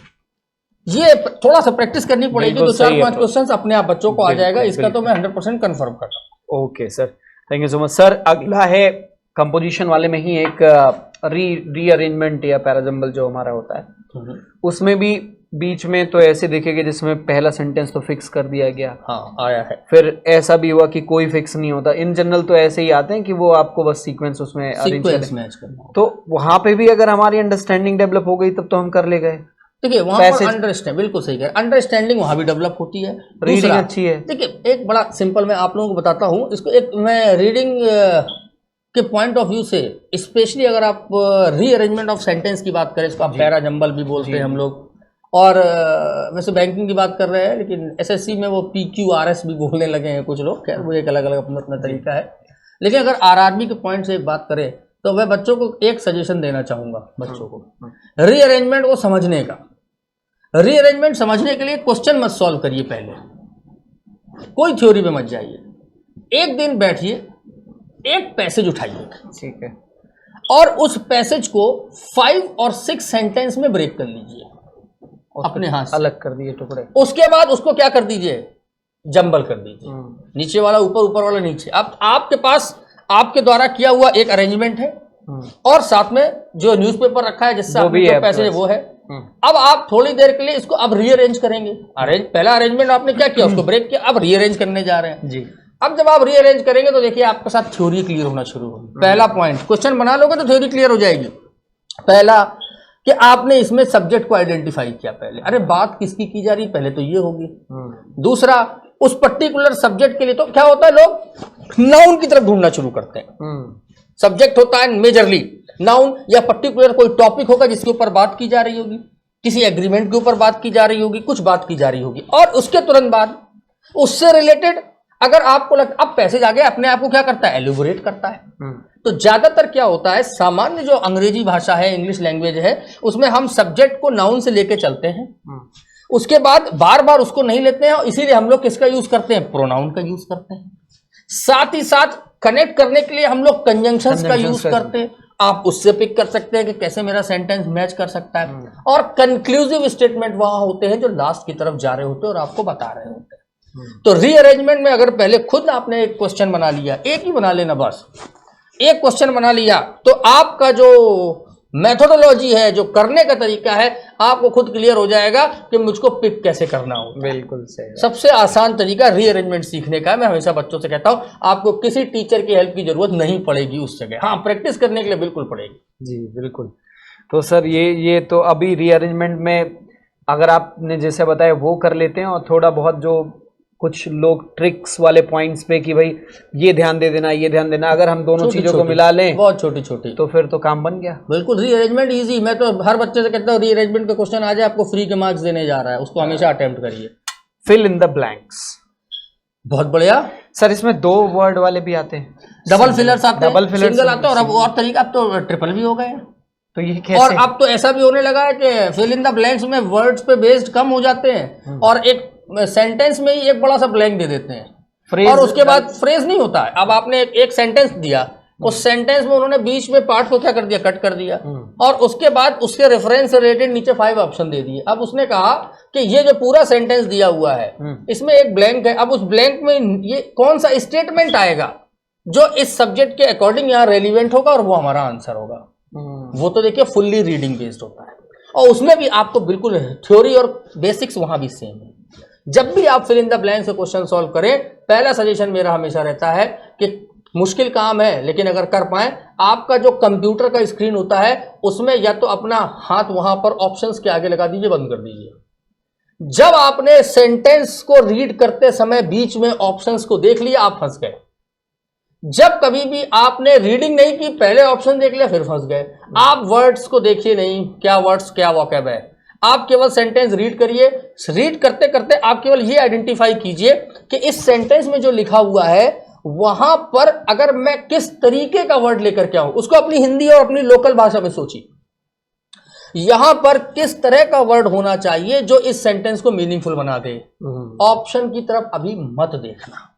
ये थोड़ा सा प्रैक्टिस करनी पड़ेगी, 2-4-5 क्वेश्चंस अपने आप बच्चों को आ जाएगा, इसका तो मैं 100% कंफर्म करता हूँ। Okay sir, thank you so much sir. अगला है कंपोजिशन वाले में ही एक रीअरेंजमेंट या पैराजम्बल जो हमारा होता है, उसमें भी बीच में तो ऐसे देखेंगे जिसमें पहला सेंटेंस तो फिक्स कर दिया गया, हाँ आया है, फिर ऐसा भी हुआ कि कोई फिक्स नहीं होता। इन जनरल तो ऐसे ही आते हैं कि वो आपको बस सीक्वेंस उसमें सीक्वेंस मैच करना। तो वहां पे भी अगर हमारी अंडरस्टैंडिंग डेवलप हो गई तब तो हम कर ले गए। देखिए वहां पर अंडरस्टैंड, बिल्कुल सही है, अंडरस्टैंडिंग वहां भी डेवलप होती है, रीडिंग अच्छी है। देखिए एक बड़ा सिंपल मैं आप लोगों को बताता हूँ इसको, एक मैं रीडिंग के पॉइंट ऑफ व्यू से, स्पेशली अगर आप रीअरेंजमेंट ऑफ सेंटेंस की बात करें, इसको आप पैराजम्बल भी बोलते हैं हम लोग, और वैसे बैंकिंग की बात कर रहे हैं, लेकिन एसएससी में वो PQRS भी बोलने लगे हैं कुछ लोग, खैर वो एक अलग अलग अपना अपना तरीका है। लेकिन अगर आरआरबी के पॉइंट से बात करें तो मैं बच्चों को एक सजेशन देना चाहूंगा, बच्चों को रीअरेंजमेंट को समझने का, रीअरेंजमेंट समझने के लिए क्वेश्चन मत सॉल्व करिए, पहले कोई थ्योरी पे मत जाइए, एक दिन बैठिए, एक पैसेज उठाइए, ठीक है, और उस पैसेज को 5 और 6 सेंटेंस में ब्रेक कर लीजिए, अपने हाथ से अलग कर दिए टुकड़े। उसके बाद उसको क्या कर दीजिए, जंबल कर दीजिए, नीचे वाला ऊपर, ऊपर वाला नीचे। अब आपके पास आपके द्वारा किया हुआ एक अरेंजमेंट है और साथ में जो न्यूज़पेपर रखा है जिससे आपने जो पैसेज है वो है। अब आप थोड़ी देर के लिए इसको अब रीअरेंज करेंगे। पहला अरेंजमेंट आपने क्या किया, उसको ब्रेक किया, अब रीअरेंज करने जा रहे हैं जी। अब जब आप रीअरेंज करेंगे तो देखिए आपके साथ थ्योरी क्लियर होना शुरू होगी। पहला पॉइंट, क्वेश्चन बना लोगे तो थ्योरी क्लियर हो जाएगी। पहला कि आपने इसमें सब्जेक्ट को आइडेंटिफाई किया, पहले अरे बात किसकी की जा रही, पहले तो ये होगी। दूसरा, उस पर्टिकुलर सब्जेक्ट के लिए तो क्या होता है, लोग नाउन की तरफ ढूंढना शुरू करते हैं। सब्जेक्ट होता है मेजरली नाउन, या पर्टिकुलर कोई टॉपिक होगा जिसके ऊपर बात की जा रही होगी, किसी एग्रीमेंट के ऊपर बात की जा रही होगी, कुछ बात की जा रही होगी, और उसके तुरंत बाद उससे रिलेटेड अगर आपको लगता अब पैसेज आगे अपने आप को क्या करता है, एलिबोरेट करता है। तो ज्यादातर क्या होता है, सामान्य जो अंग्रेजी भाषा है, इंग्लिश लैंग्वेज है, उसमें हम सब्जेक्ट को नाउन से लेके चलते हैं, उसके बाद बार बार उसको नहीं लेते हैं, और इसीलिए हम लोग किसका यूज करते हैं, प्रोनाउन का यूज करते हैं। साथ ही साथ कनेक्ट करने के लिए हम लोग कंजंक्शंस का यूज करते हैं। आप उससे पिक कर सकते हैं कि कैसे मेरा सेंटेंस मैच कर सकता है। और कंक्लूसिव स्टेटमेंट वहां होते हैं जो लास्ट की तरफ जा रहे होते हैं और आपको बता रहे होते हैं। तो रीअरेंजमेंट में अगर पहले खुद आपने एक क्वेश्चन बना लिया, एक ही बना लेना बस, एक क्वेश्चन बना लिया, तो आपका जो मेथोडोलॉजी है, जो करने का तरीका है, आपको खुद क्लियर हो जाएगा कि मुझको पिक कैसे करना हो। बिल्कुल सही। सबसे आसान तरीका रीअरेंजमेंट सीखने का है। मैं हमेशा बच्चों से कहता हूं आपको किसी टीचर की हेल्प की जरूरत नहीं पड़ेगी उस जगह, हाँ प्रैक्टिस करने के लिए बिल्कुल पड़ेगी। जी बिल्कुल। तो सर ये तो अभी रीअरेंजमेंट में अगर आपने जैसे बताया वो कर लेते हैं, और थोड़ा बहुत जो कुछ लोग ट्रिक्स वाले पॉइंट्स पे कि भाई ये ध्यान दे देना, ये ध्यान देना, अगर हम दोनों चीजों को मिला लें बहुत छोटी छोटी, तो फिर तो काम बन गया। बिल्कुल। रीअरेंजमेंट इजी, मैं तो हर बच्चे से कहता हूँ रीअरेंजमेंट का क्वेश्चन आ जाए आपको फ्री के मार्क्स देने जा रहा है, उसको हमेशा अटेम्प्ट करिए। फिल इन द ब्लैंक्स, बहुत बढ़िया सर। इसमें 2 वर्ड वाले भी आते हैं, डबल फिलर्स आते हैं, डबल फिलर्स सिंगल आते हैं, और अब और तरीका, अब तो ट्रिपल भी हो गए हैं। तो ये कैसे? और अब तो ऐसा भी होने लगा है कि फिल इन द ब्लैंक्स में वर्ड्स पे बेस्ड कम हो जाते हैं और एक सेंटेंस में ही एक बड़ा सा ब्लैंक दे देते हैं, और उसके बाद फ्रेज नहीं होता है। अब आपने एक सेंटेंस दिया, उस सेंटेंस में उन्होंने बीच में पार्ट को क्या कर दिया, कट कर दिया, और उसके बाद उसके रेफरेंस से रिलेटेड नीचे 5 ऑप्शन दे दिए। अब उसने कहा कि ये जो पूरा सेंटेंस दिया हुआ है इसमें एक ब्लैंक है, अब उस ब्लैंक में ये कौन सा स्टेटमेंट आएगा जो इस सब्जेक्ट के अकॉर्डिंग यहाँ रेलिवेंट होगा और वो हमारा आंसर होगा। वो तो देखिए फुल्ली रीडिंग बेस्ड होता है, और उसमें भी आपको बिल्कुल थ्योरी और बेसिक्स वहां भी सेम है। जब भी आप फिल इन द ब्लैंक से क्वेश्चन सॉल्व करें, पहला सजेशन मेरा हमेशा रहता है कि मुश्किल काम है लेकिन अगर कर पाए, आपका जो कंप्यूटर का स्क्रीन होता है उसमें या तो अपना हाथ वहां पर ऑप्शंस के आगे लगा दीजिए, बंद कर दीजिए। जब आपने सेंटेंस को रीड करते समय बीच में ऑप्शंस को देख लिया, आप फंस गए। जब कभी भी आपने रीडिंग नहीं की, पहले ऑप्शन देख लिया, फिर फंस गए। आप वर्ड्स को देखिए नहीं, क्या वर्ड्स क्या वोकैब है, आप केवल सेंटेंस रीड करिए। रीड करते करते आप केवल ये आइडेंटिफाई कीजिए कि इस सेंटेंस में जो लिखा हुआ है वहां पर अगर मैं किस तरीके का वर्ड लेकर के आऊं, उसको अपनी हिंदी और अपनी लोकल भाषा में सोचिए, यहां पर किस तरह का वर्ड होना चाहिए जो इस सेंटेंस को मीनिंगफुल बना दे। ऑप्शन की तरफ अभी मत देखना,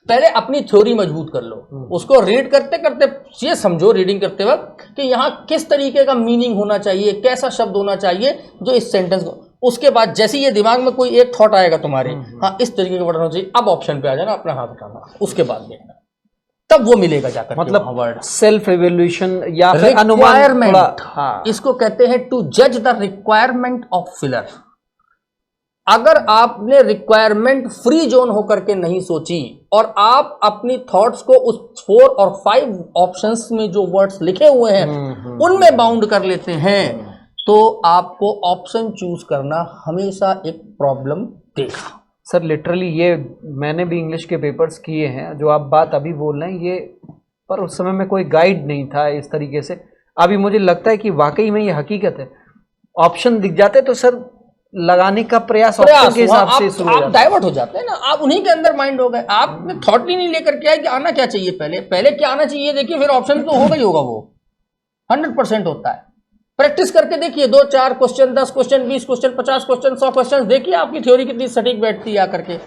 पहले अपनी थ्योरी मजबूत कर लो। उसको रीड करते करते ये समझो, रीडिंग करते वक्त, कि यहां किस तरीके का मीनिंग होना चाहिए, कैसा शब्द होना चाहिए जो इस सेंटेंस को। उसके बाद जैसे ये दिमाग में कोई एक थॉट आएगा तुम्हारे, हाँ इस तरीके का वर्ड होना चाहिए, अब ऑप्शन पे आ जाना, अपना हाथ उठाना, उसके बाद देखना, तब वो मिलेगा जाकर। मतलब वर्ड सेल्फ इवैल्यूएशन या फिर अनुमान, हाँ। इसको कहते हैं टू जज द रिक्वायरमेंट ऑफ फिलर। अगर आपने रिक्वायरमेंट फ्री जोन होकर के नहीं सोची और आप अपनी थॉट्स को उस 4 और 5 ऑप्शंस में जो वर्ड्स लिखे हुए हैं उनमें बाउंड कर लेते हैं, तो आपको ऑप्शन चूज करना हमेशा एक प्रॉब्लम देगा। सर लिटरली ये मैंने भी इंग्लिश के पेपर्स किए हैं, जो आप बात अभी बोल रहे हैं ये, पर उस समय में कोई गाइड नहीं था इस तरीके से। अभी मुझे लगता है कि वाकई में ये हकीकत है, ऑप्शन दिख जाते तो सर लगाने का प्रयास ऑप्शन के हिसाब से शुरू हो जाता है। आप डाइवर्ट हो जाते हैं ना, आप उन्हीं के अंदर माइंड हो गए, आपने थॉट ही नहीं लेकर के आए कि आना क्या चाहिए, पहले क्या आना चाहिए देखिए, फिर ऑप्शन तो होगा ही होगा, वो 100% होता है। प्रैक्टिस करके देखिए, 2 4 question, 10 question, 20 question, 50 question, 100 question, देखिए आपकी थ्योरी कितनी सटीक बैठती है आकर के,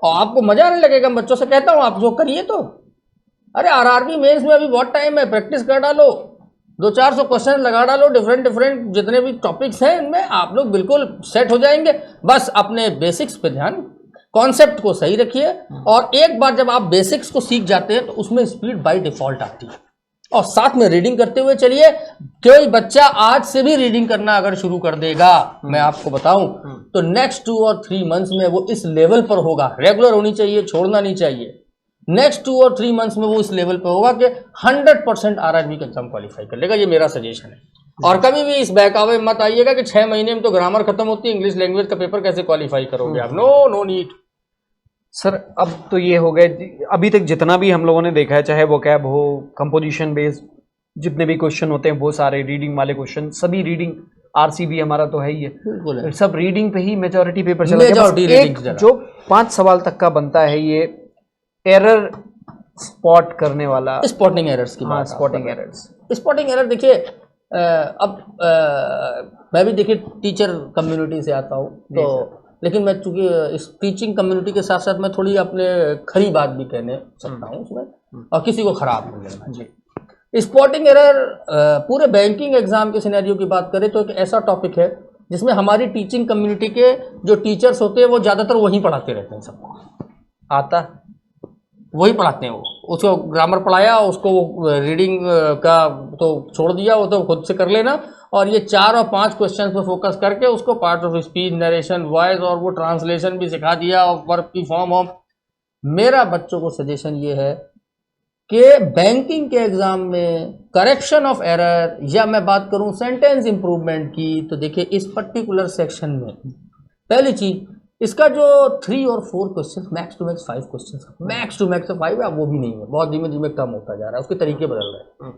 और आपको मजा आने लगेगा। बच्चों से कहता हूं आप जो करिए, तो अरे आरआरबी मेंस में अभी बहुत टाइम है, प्रैक्टिस कर डालो, 200-400 क्वेश्चन लगा डालो, डिफरेंट जितने भी टॉपिक्स हैं इनमें आप लोग बिल्कुल सेट हो जाएंगे। बस अपने बेसिक्स पे ध्यान, कॉन्सेप्ट को सही रखिए, और एक बार जब आप बेसिक्स को सीख जाते हैं तो उसमें स्पीड बाय डिफॉल्ट आती है। और साथ में रीडिंग करते हुए चलिए, कोई बच्चा आज से भी रीडिंग करना अगर शुरू कर देगा, मैं आपको बताऊं, तो नेक्स्ट 2 और 3 मंथ्स में वो इस लेवल पर होगा, रेगुलर होनी चाहिए, छोड़ना नहीं चाहिए। नेक्स्ट 2 और 3 मंथ्स में वो इस लेवल पे होगा कि 100% आरआरबी का एग्जाम क्वालिफाई कर लेगा। ये मेरा सजेशन है। और कभी भी इस बहकावे में मत आइएगा कि 6 महीने में तो ग्रामर खत्म होती है, इंग्लिश लैंग्वेज का पेपर कैसे क्वालिफाई करोगे आप। No need sir. अब तो ये हो गए, अभी तक जितना भी हम लोगों ने देखा है, चाहे वो कैब हो, कंपोजिशन बेस्ड जितने भी क्वेश्चन होते हैं वो सारे रीडिंग वाले क्वेश्चन, सभी रीडिंग, आरसीबी हमारा तो है ही है, सब रीडिंग पे ही मेजॉरिटी पेपर चला गया। एक जो 5 सवाल तक का बनता है, ये एरर स्पॉट करने वाला, स्पॉटिंग एरर्स की बात, स्पॉटिंग एरर्स। स्पॉटिंग एरर देखिए, अब मैं भी देखिए टीचर कम्युनिटी से आता हूँ, तो लेकिन मैं चूंकि इस टीचिंग कम्युनिटी के साथ साथ मैं थोड़ी अपने खरी बात भी कहने सकता हूँ उसमें, और किसी को खराब नहीं लेना जी। स्पॉटिंग एरर पूरे बैंकिंग एग्जाम के सिनेरियो की बात करें तो एक ऐसा टॉपिक है जिसमें हमारी टीचिंग कम्युनिटी के जो टीचर्स होते हैं वो ज़्यादातर वहीं पढ़ाते रहते हैं, सबको आता वही पढ़ाते हैं। वो उसको ग्रामर पढ़ाया, उसको रीडिंग का तो छोड़ दिया, वो तो खुद से कर लेना, और ये 4 और 5 क्वेश्चन पर फोकस करके उसको part of speech, narration, voice और वो ट्रांसलेशन भी सिखा दिया, और वर्ब की फॉर्म ऑफ। मेरा बच्चों को सजेशन ये है कि बैंकिंग के एग्जाम में करेक्शन ऑफ एरर, या मैं बात करूं सेंटेंस इंप्रूवमेंट की, तो देखिए इस पर्टिकुलर सेक्शन में पहली चीज इसका जो 3 और 4 question, max to max 5 question, max to max 5 है, वो भी नहीं है, बहुत धीमे धीमे कम होता जा रहा है, उसके तरीके बदल रहे हैं।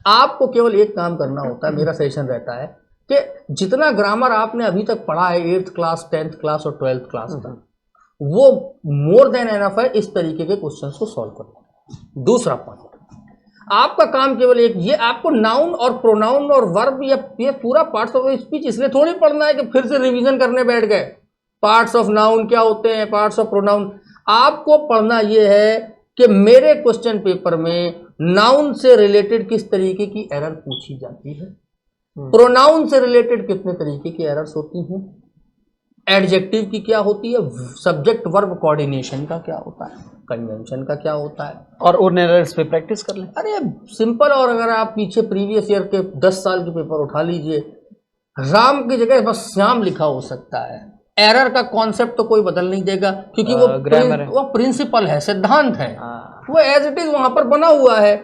आपको केवल एक काम करना होता है, मेरा सजेशन रहता है कि जितना ग्रामर आपने अभी तक पढ़ा है 8th क्लास 10th क्लास और 12th क्लास तक, वो मोर देन एनफ है इस तरीके के क्वेश्चंस को सॉल्व करना। दूसरा पॉइंट, आपका काम केवल एक, ये आपको नाउन और प्रोनाउन और वर्ब या ये पूरा पार्ट्स ऑफ स्पीच इसलिए थोड़ी पढ़ना है कि फिर से रिवीजन करने बैठ गए। पार्ट्स ऑफ नाउन क्या होते हैं, पार्ट्स ऑफ प्रोनाउन, आपको पढ़ना ये है कि मेरे क्वेश्चन पेपर में नाउन से रिलेटेड किस तरीके की एरर पूछी जाती है, प्रोनाउन से रिलेटेड कितने तरीके की एरर्स होती हैं, एडजेक्टिव की क्या होती है, सब्जेक्ट वर्ब कोऑर्डिनेशन का क्या होता है, कंजंक्शन का क्या होता है, और उन एरर्स पे प्रैक्टिस कर लें। अरे सिंपल। और अगर आप पीछे प्रीवियस ईयर के 10 साल के पेपर उठा लीजिए, राम की जगह बस श्याम लिखा हो सकता है, एरर का कॉन्सेप्ट तो कोई बदल नहीं देगा, क्योंकि वो प्रिंसिपल है, सिद्धांत है, वो एज इट इज वहां पर बना हुआ है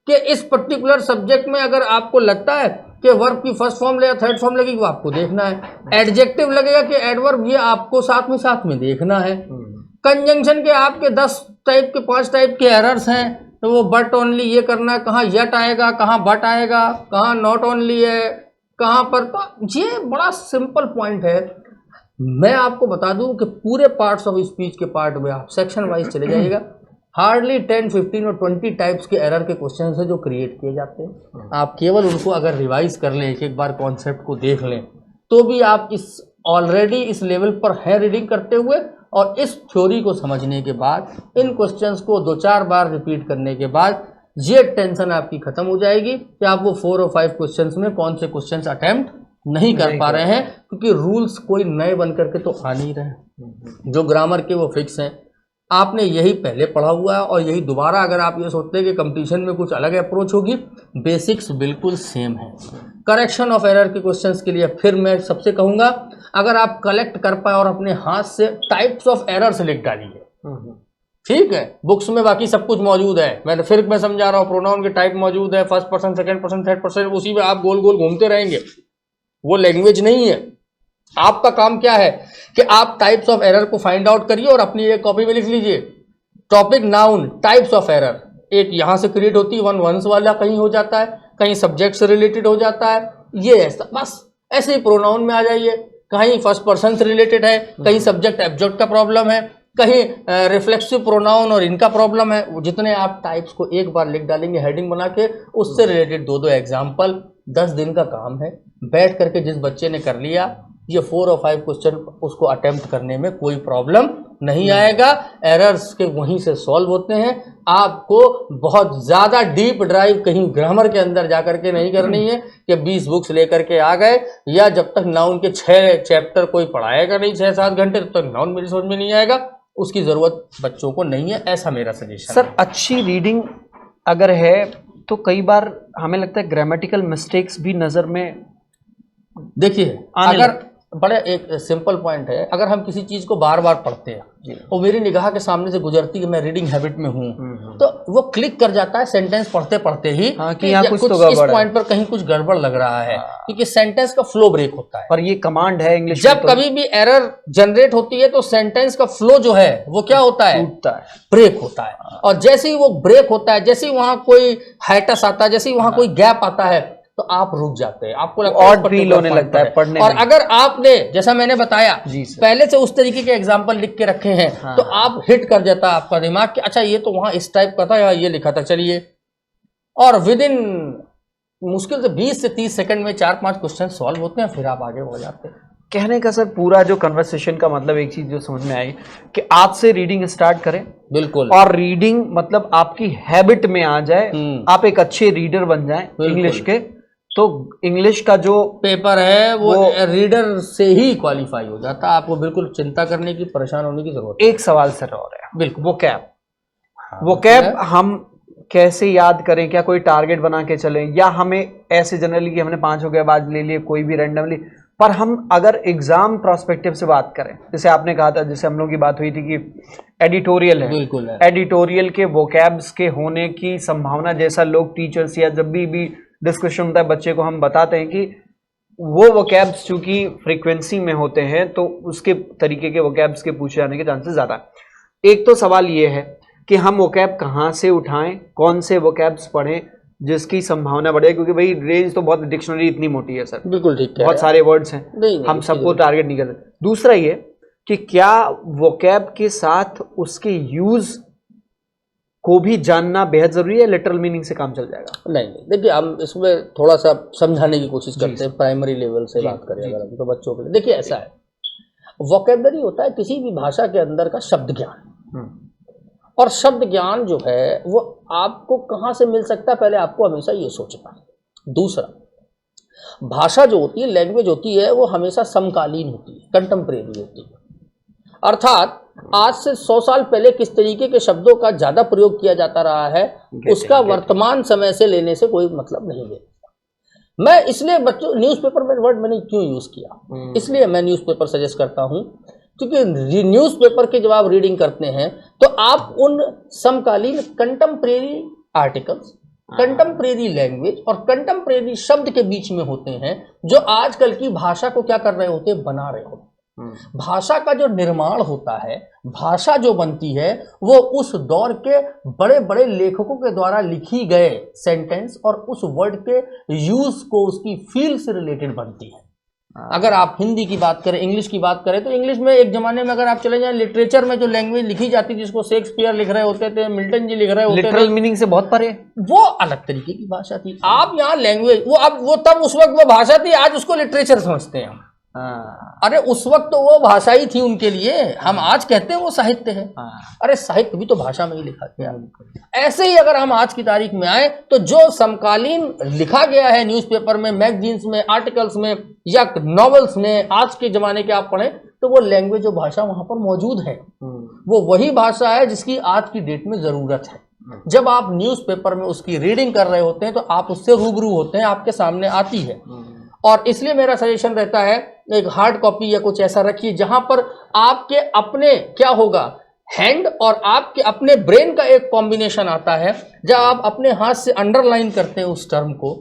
कि इस पर्टिकुलर सब्जेक्ट में अगर आपको लगता है कि वर्ब की फर्स्ट फॉर्म या थर्ड फॉर्म लगेगी, वो आपको देखना है, एडजेक्टिव लगेगा कि एडवर्ब, ये आपको साथ में देखना है। कंजंक्शन के आपके 10 टाइप के 5 टाइप के एरर्स हैं, तो वो बट ओनली ये करना है, कहाँ यट आएगा, कहाँ बट आएगा, कहाँ नॉट ओनली है, कहाँ पर, तो ये बड़ा सिंपल पॉइंट है। मैं आपको बता दूं कि पूरे पार्ट्स ऑफ स्पीच के पार्ट में आप सेक्शन वाइज चले जाइएगा, हार्डली 10, 15 और 20 टाइप्स के एरर के क्वेश्चन है जो क्रिएट किए जाते हैं। आप केवल उनको अगर रिवाइज कर लें, एक बार कॉन्सेप्ट को देख लें, तो भी आप इस ऑलरेडी इस लेवल पर है रीडिंग करते हुए, और इस थ्योरी को समझने के बाद, इन क्वेश्चंस को 2-4 बार रिपीट करने के बाद, ये टेंशन आपकी खत्म हो जाएगी कि आप वो 4 और 5 क्वेश्चंस में कौन से क्वेश्चंस अटेम्प्ट नहीं कर पा रहे हैं, क्योंकि रूल्स कोई नए बन करके तो आ नहीं रहे, जो ग्रामर के वो फिक्स हैं। आपने यही पहले पढ़ा हुआ है, और यही दोबारा अगर आप ये सोचते हैं कि कंपटीशन में कुछ अलग अप्रोच होगी, बेसिक्स बिल्कुल सेम है। करेक्शन ऑफ एरर के क्वेश्चंस के लिए फिर मैं सबसे कहूँगा, अगर आप कलेक्ट कर पाए और अपने हाथ से टाइप्स ऑफ एरर्स लिख डालिए, ठीक है, बुक्स में बाकी सब कुछ मौजूद है, मैं समझा रहा हूँ, प्रोनाउन के टाइप मौजूद है, first person, second person, third person, उसी में आप गोल गोल घूमते रहेंगे, वो लैंग्वेज नहीं है। आपका काम क्या है कि आप टाइप्स ऑफ एरर को फाइंड आउट करिए और अपनी एक कॉपी में लिख लीजिए, topic noun types of error, एक यहां से क्रिएट होती है, वंस वाला कहीं हो जाता है, कहीं सब्जेक्ट से रिलेटेड हो जाता है, ये ऐसा बस ऐसे ही प्रोनाउन में आ जाइए, कहीं फर्स्ट पर्सन से रिलेटेड है, कहीं सब्जेक्ट एब्जेक्ट का प्रॉब्लम है, कहीं रिफ्लेक्सिव प्रोनाउन और इनका प्रॉब्लम है। जितने आप टाइप्स को एक बार लिख डालेंगे हेडिंग बना के, उससे रिलेटेड 2-2 एग्जाम्पल, 10 दिन का काम है, बैठ करके जिस बच्चे ने कर लिया, ये 4 और 5 क्वेश्चन उसको अटेम्प्ट करने में कोई प्रॉब्लम नहीं आएगा। एरर्स के वहीं से सॉल्व होते हैं। आपको बहुत ज़्यादा डीप ड्राइव कहीं ग्रामर के अंदर जा करके नहीं करनी है कि 20 बुक्स लेकर के आ गए, या जब तक नाउन के 6 चैप्टर कोई पढ़ाएगा नहीं 6-7 घंटे, तब तक नाउन मेरी समझ में नहीं आएगा। उसकी ज़रूरत बच्चों को नहीं है, ऐसा मेरा सजेशन सर। अच्छी रीडिंग अगर है तो कई बार हमें लगता है ग्रामेटिकल मिस्टेक्स भी नज़र में, देखिए, अगर बड़े एक सिंपल पॉइंट है, अगर हम किसी चीज को बार बार पढ़ते हैं और मेरी निगाह के सामने से गुजरती है, मैं रीडिंग हैबिट में हूँ, तो वो क्लिक कर जाता है सेंटेंस पढ़ते पढ़ते ही कि यहाँ कुछ तो इस पॉइंट पर कहीं कुछ गड़बड़ लग रहा है, क्योंकि सेंटेंस का फ्लो ब्रेक होता है। और ये कमांड है इंग्लिश, जब कभी भी एरर जनरेट होती है तो सेंटेंस का फ्लो जो है वो क्या होता है, ब्रेक होता है। और जैसे ही वो ब्रेक होता है, जैसे ही वहां कोई हाइटस आता है, जैसे ही वहां कोई गैप आता है, तो आप रुक जाते हैं, आपको लगता है और फील होने लगता है पढ़ने और अगर आपने, जैसा मैंने बताया, पहले से उस तरीके के एग्जांपल लिख के रखे हैं, तो आप हिट कर जाता है आपका दिमाग कि अच्छा ये तो वहां इस टाइप का था, या ये लिखा था, चलिए। और विद इन मुश्किल से 20 से 30 सेकंड में 4-5 क्वेश्चन सॉल्व होते हैं, फिर आप आगे बढ़ जाते हैं। कहने का सर पूरा जो कन्वर्सेशन का मतलब एक चीज जो समझ में आई कि आज से रीडिंग स्टार्ट करें, बिल्कुल, और रीडिंग मतलब आपकी हैबिट में आ जाए, आप एक अच्छे रीडर बन जाएं इंग्लिश के, तो इंग्लिश का जो पेपर है वो रीडर से ही क्वालिफाई हो जाता है। आपको बिल्कुल चिंता करने की, परेशान होने की जरूरत। एक सवाल सर और है, बिल्कुल, वो कैब हम कैसे याद करें? क्या कोई टारगेट बना के चलें, या हमें ऐसे जनरली कि हमने 5 हो गए बाद ले लिए, कोई भी रैंडमली, पर हम अगर एग्जाम प्रोस्पेक्टिव से बात करें, जैसे आपने कहा था, जैसे हम लोग की बात हुई थी कि एडिटोरियल है, बिल्कुल है, एडिटोरियल के वोकैब्स के होने की संभावना, जैसा लोग टीचर्स या जब भी डिस्कशन होता है बच्चे को हम बताते हैं कि वो वोकैब्स चूंकि फ्रीक्वेंसी में होते हैं तो उसके तरीके के वोकैब्स के पूछे जाने के चांसेस ज्यादा है। एक तो सवाल ये है कि हम वोकैब कहाँ से उठाएं, कौन से वोकैब्स पढ़ें जिसकी संभावना बढ़े, क्योंकि भाई रेंज तो बहुत, डिक्शनरी इतनी मोटी है सर, बिल्कुल ठीक है, बहुत सारे वर्ड्स हैं, नहीं, हम सबको टारगेट नहीं कर सकते। दूसरा ये कि क्या वोकैब के साथ उसके यूज को भी जानना बेहद जरूरी है, लिटरल मीनिंग से काम चल जाएगा? नहीं, देखिए हम इसमें थोड़ा सा समझाने की कोशिश करते हैं, प्राइमरी लेवल से बात करें अगर हम तो बच्चों के लिए। देखिए ऐसा है, वोकैबुलरी होता है किसी भी भाषा के अंदर का शब्द ज्ञान, और शब्द ज्ञान जो है वो आपको कहाँ से मिल सकता है, पहले आपको हमेशा ये सोचना है। दूसरा, भाषा जो होती है, लैंग्वेज होती है, वो हमेशा समकालीन होती है, कंटेम्परेरी होती है। अर्थात आज से 100 साल पहले किस तरीके के शब्दों का ज्यादा प्रयोग किया जाता रहा है, उसका वर्तमान समय से लेने से कोई मतलब नहीं है। मैं इसलिए बच्चों न्यूज़पेपर में वर्ड मैंने क्यों यूज किया, इसलिए मैं न्यूज़पेपर सजेस्ट करता हूं, क्योंकि न्यूज़पेपर के जब आप रीडिंग करते हैं तो आप उन समकालीन कंटेम्परेरी आर्टिकल्स, कंटेम्परेरी लैंग्वेज और कंटेम्परेरी शब्द के बीच में होते हैं, जो आजकल की भाषा को क्या कर रहे होते हैं, बना रहे होते हैं। भाषा का जो निर्माण होता है, भाषा जो बनती है, वो उस दौर के बड़े बड़े लेखकों के द्वारा लिखी गए सेंटेंस और उस वर्ड के यूज को, उसकी फील से रिलेटेड बनती है। अगर आप हिंदी की बात करें, इंग्लिश की बात करें, तो इंग्लिश में एक जमाने में अगर आप चले जाएं, लिटरेचर में जो लैंग्वेज लिखी जाती थी, जिसको शेक्सपियर लिख रहे होते थे, मिल्टन जी लिख रहे होते थे, लिटरल मीनिंग से बहुत परे, वो अलग तरीके की भाषा थी। आप यहाँ लैंग्वेज, वो अब वो तब उस वक्त वो भाषा थी, आज उसको लिटरेचर समझते हैं हम। अरे उस वक्त तो वो भाषा ही थी उनके लिए, हम आज कहते हैं वो साहित्य है। अरे साहित्य भी तो भाषा में ही लिखा गया। ऐसे ही अगर हम आज की तारीख में आए तो जो समकालीन लिखा गया है न्यूज़पेपर में, मैगजीन्स में, आर्टिकल्स में या नॉवेल्स में, आज के जमाने के आप पढ़ें तो वो लैंग्वेज और भाषा वहां पर मौजूद है। वो वही भाषा है जिसकी आज की डेट में जरूरत है। जब आप न्यूज़पेपर में उसकी रीडिंग कर रहे होते हैं तो आप उससे रूबरू होते हैं, आपके सामने आती है। और इसलिए मेरा सजेशन रहता है एक हार्ड कॉपी या कुछ ऐसा रखिए जहां पर आपके अपने क्या होगा, हैंड और आपके अपने ब्रेन का एक कॉम्बिनेशन आता है। जब आप अपने हाथ से अंडरलाइन करते हैं उस टर्म को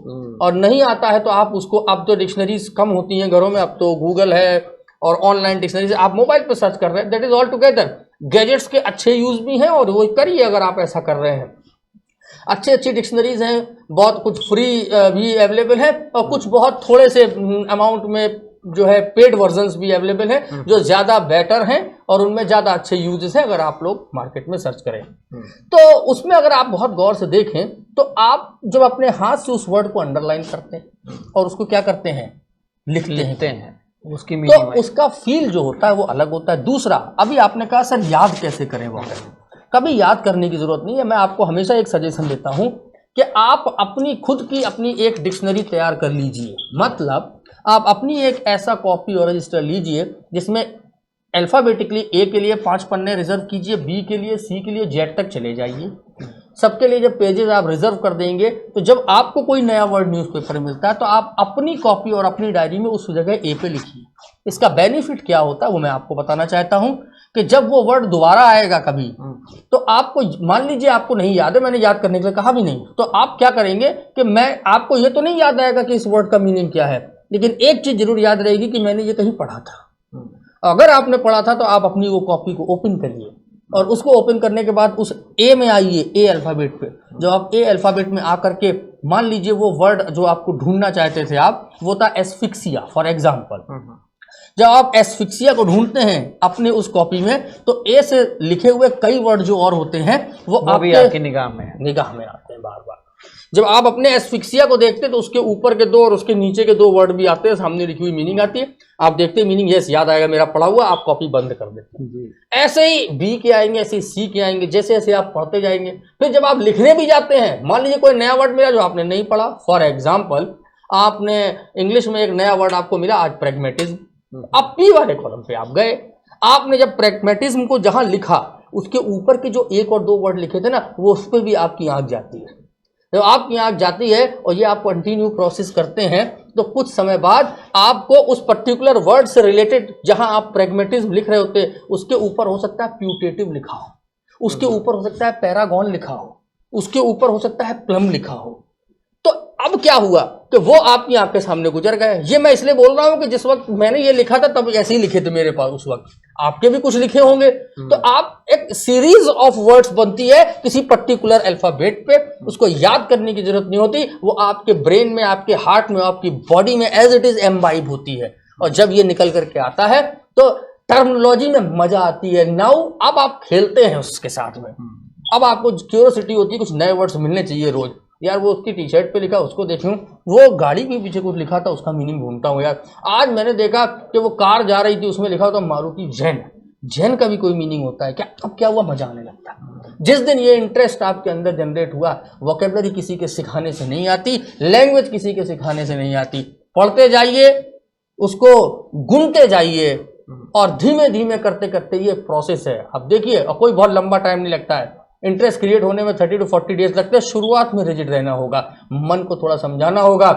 और नहीं आता है तो आप उसको, अब तो डिक्शनरीज कम होती हैं घरों में, अब तो गूगल है और ऑनलाइन डिक्शनरीज आप मोबाइल पर सर्च कर रहे हैं, that is all together. Gadgets के अच्छे यूज भी हैं और वो करिए अगर आप ऐसा कर रहे हैं। अच्छी अच्छी डिक्शनरीज हैं, बहुत कुछ फ्री भी अवेलेबल है और कुछ बहुत थोड़े से अमाउंट में जो है पेड वर्जन्स भी अवेलेबल हैं, जो ज़्यादा बेटर हैं और उनमें ज़्यादा अच्छे यूजेस हैं अगर आप लोग मार्केट में सर्च करें। तो उसमें अगर आप बहुत गौर से देखें तो आप जब अपने हाथ से उस वर्ड को अंडरलाइन करते हैं और उसको क्या करते हैं, लिखते हैं उसकी मीनिंग, तो उसका फील जो होता है वो अलग होता है। दूसरा, अभी आपने कहा सर याद कैसे करें, वो कभी याद करने की जरूरत नहीं है। मैं आपको हमेशा एक सजेशन देता हूं कि आप अपनी खुद की अपनी एक डिक्शनरी तैयार कर लीजिए। मतलब आप अपनी एक ऐसा कॉपी और रजिस्टर लीजिए जिसमें अल्फाबेटिकली ए के लिए 5 पन्ने रिजर्व कीजिए, बी के लिए, सी के लिए, जेड तक चले जाइए। सबके लिए जब पेजेस आप रिजर्व कर देंगे तो जब आपको कोई नया वर्ड न्यूज़पेपर में मिलता है तो आप अपनी कॉपी और अपनी डायरी में उस जगह ए पे लिखिए। इसका बेनिफिट क्या होता है वो मैं आपको बताना चाहता हूं कि जब वो वर्ड दोबारा आएगा कभी तो आपको, मान लीजिए आपको नहीं याद है, मैंने याद करने के लिए कहा भी नहीं, तो आप क्या करेंगे कि मैं आपको ये तो नहीं याद आएगा कि इस वर्ड का मीनिंग क्या है, लेकिन एक चीज जरूर याद रहेगी कि मैंने ये कहीं पढ़ा था। अगर आपने पढ़ा था तो आप अपनी वो कॉपी को ओपन करिए और उसको ओपन करने के बाद उस ए में आइए, ए अल्फाबेट पे। जब आप ए अल्फाबेट में आकर के मान लीजिए वो वर्ड जो आपको ढूंढना चाहते थे आप, वो था एस्फिक्सिया फॉर एग्जाम्पल। जब आप एस्फिक्सिया को ढूंढते हैं अपने उस कॉपी में तो ए से लिखे हुए कई वर्ड जो और होते हैं वो आपकी निगाह में आते हैं बार बार। जब आप अपने एस्फिक्सिया को देखते हैं तो उसके ऊपर के 2 और उसके नीचे के 2 वर्ड भी आते हैं, सामने लिखी हुई मीनिंग आती है, आप देखते हैं मीनिंग, यस याद आएगा मेरा पढ़ा हुआ, आप कॉपी बंद कर देते हैं। ऐसे ही बी के आएंगे, ऐसे ही सी के आएंगे, जैसे जैसे आप पढ़ते जाएंगे। फिर जब आप लिखने भी जाते हैं, मान लीजिए कोई नया वर्ड मिला जो आपने नहीं पढ़ा, फॉर एग्जाम्पल आपने इंग्लिश में एक नया वर्ड आपको मिला आज, प्रैग्मेटिज्म। अब पी वाले कॉलम पे आप गए, आपने जब प्रैग्मेटिज्म को जहां लिखा उसके ऊपर के जो 1 और 2 वर्ड लिखे थे ना, वो उस पर भी आपकी आंख जाती है। जब आपकी आंख जाती है और ये आप कंटिन्यू प्रोसेस करते हैं तो कुछ समय बाद आपको उस पर्टिकुलर वर्ड से रिलेटेड जहां आप प्रैग्मेटिज्म लिख रहे होते हैं उसके ऊपर हो सकता है प्यूटेटिव लिखा हो, उसके ऊपर हो सकता है पैरागॉन लिखा हो, उसके ऊपर हो सकता है प्लम लिखा हो। तो अब क्या हुआ कि वो आपकी आंख के सामने गुजर गए। ये मैं इसलिए बोल रहा हूं कि जिस वक्त मैंने ये लिखा था तब ऐसे ही लिखे थे मेरे पास, उस वक्त आपके भी कुछ लिखे होंगे। तो आप एक सीरीज ऑफ वर्ड्स बनती है किसी पर्टिकुलर अल्फाबेट पे, उसको याद करने की जरूरत नहीं होती, वो आपके ब्रेन में, आपके हार्ट में, आपकी बॉडी में एज इट इज एम्बाइब होती है। और जब ये निकल करके आता है तो टर्मिनोलॉजी में मजा आती है। नाउ अब आप खेलते हैं उसके साथ में, अब आपको क्यूरियोसिटी होती है, कुछ नए वर्ड्स मिलने चाहिए रोज। यार वो उसकी टी शर्ट पे लिखा उसको देखूं, वो गाड़ी के पीछे कुछ लिखा था उसका मीनिंग ढूंढता हूँ यार। आज मैंने देखा कि वो कार जा रही थी, उसमें लिखा होता मारुति जैन, जैन का भी कोई मीनिंग होता है क्या? अब क्या हुआ, मजा आने लगता है। जिस दिन ये इंटरेस्ट आपके अंदर जनरेट हुआ, वोकेबलरी किसी के सिखाने से नहीं आती, लैंग्वेज किसी के सिखाने से नहीं आती, पढ़ते जाइए, उसको गुनते जाइए और धीमे धीमे करते करते ये प्रोसेस है। अब देखिए, और कोई बहुत लंबा टाइम नहीं लगता है, इंटरेस्ट क्रिएट होने में 30 to 40 डेज लगते हैं। शुरुआत में रिजिड रहना होगा, मन को थोड़ा समझाना होगा।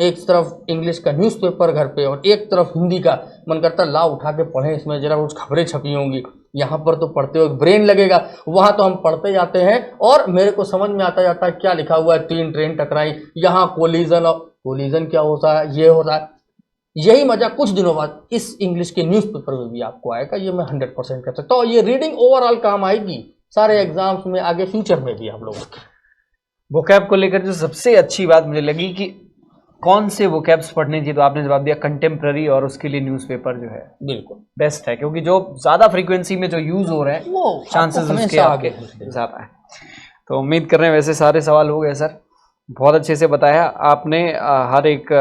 एक तरफ इंग्लिश का न्यूज़पेपर घर पे और एक तरफ हिंदी का, मन करता ला उठा के पढ़ें, इसमें जरा कुछ खबरें छपी होंगी। यहाँ पर तो पढ़ते हुए ब्रेन लगेगा, वहाँ तो हम पढ़ते जाते हैं और मेरे को समझ में आता जाता है क्या लिखा हुआ है। 3 ट्रेन टकराई, यहाँ कोलिजन, और कोलिजन क्या होता है, ये होता है। यही मजा कुछ दिनों बाद इस इंग्लिश के न्यूज़पेपर में भी आपको आएगा, ये मैं 100% कर सकता हूँ। ये रीडिंग ओवरऑल काम आएगी सारे एग्जाम्स में, आगे फ्यूचर में भी आप लोगों के। वोकैब को लेकर जो सबसे अच्छी बात मुझे लगी कि कौन से वोकैब्स पढ़ने चाहिए, तो आपने जवाब दिया कंटेम्प्ररी, और उसके लिए न्यूज़पेपर जो है बिल्कुल बेस्ट है, क्योंकि जो ज्यादा फ्रीक्वेंसी में जो यूज हो रहे हैं वो चांसेस आपको उसके हमेशा आपके आगे ज्यादा है। तो उम्मीद कर रहे हैं वैसे सारे सवाल हो गए सर, बहुत अच्छे से बताया आपने। हर एक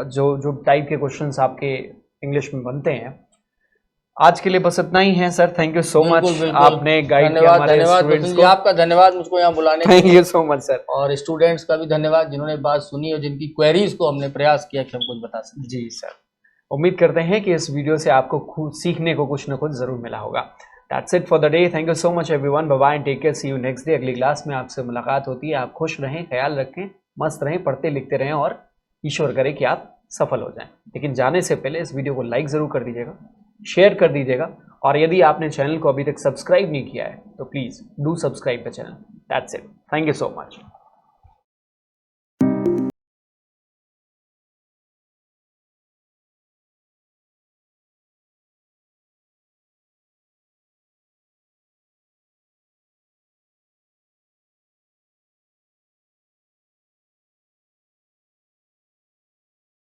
जो जो टाइप के क्वेश्चंस आपके इंग्लिश में बनते हैं। आज के लिए बस इतना ही है sir, thank you so much, आपने गाइड किया हमारे स्टूडेंट्स को। आपका धन्यवाद मुझको यहाँ बुलाने thank you so much sir. और स्टूडेंट्स का भी धन्यवाद जिन्होंने बात सुनी और जिनकी क्वेरीज को हमने प्रयास किया कि हम कुछ बता सकें। जी सर, उम्मीद करते हैं कि इस वीडियो से आपको खुद सीखने को कुछ ना कुछ जरूर मिला होगा। That's it for the day, thank you so much everyone, bye bye, take care, see you next day. अगली क्लास में आपसे मुलाकात होती है। आप खुश रहें, ख्याल रखें, मस्त रहें, पढ़ते लिखते रहें और ईश्वर करे कि आप सफल हो जाएं। लेकिन जाने से पहले इस वीडियो को लाइक ज़रूर कर दीजिएगा, शेयर कर दीजिएगा, और यदि आपने चैनल को अभी तक सब्सक्राइब नहीं किया है तो please do subscribe the channel. That's it, thank you so much.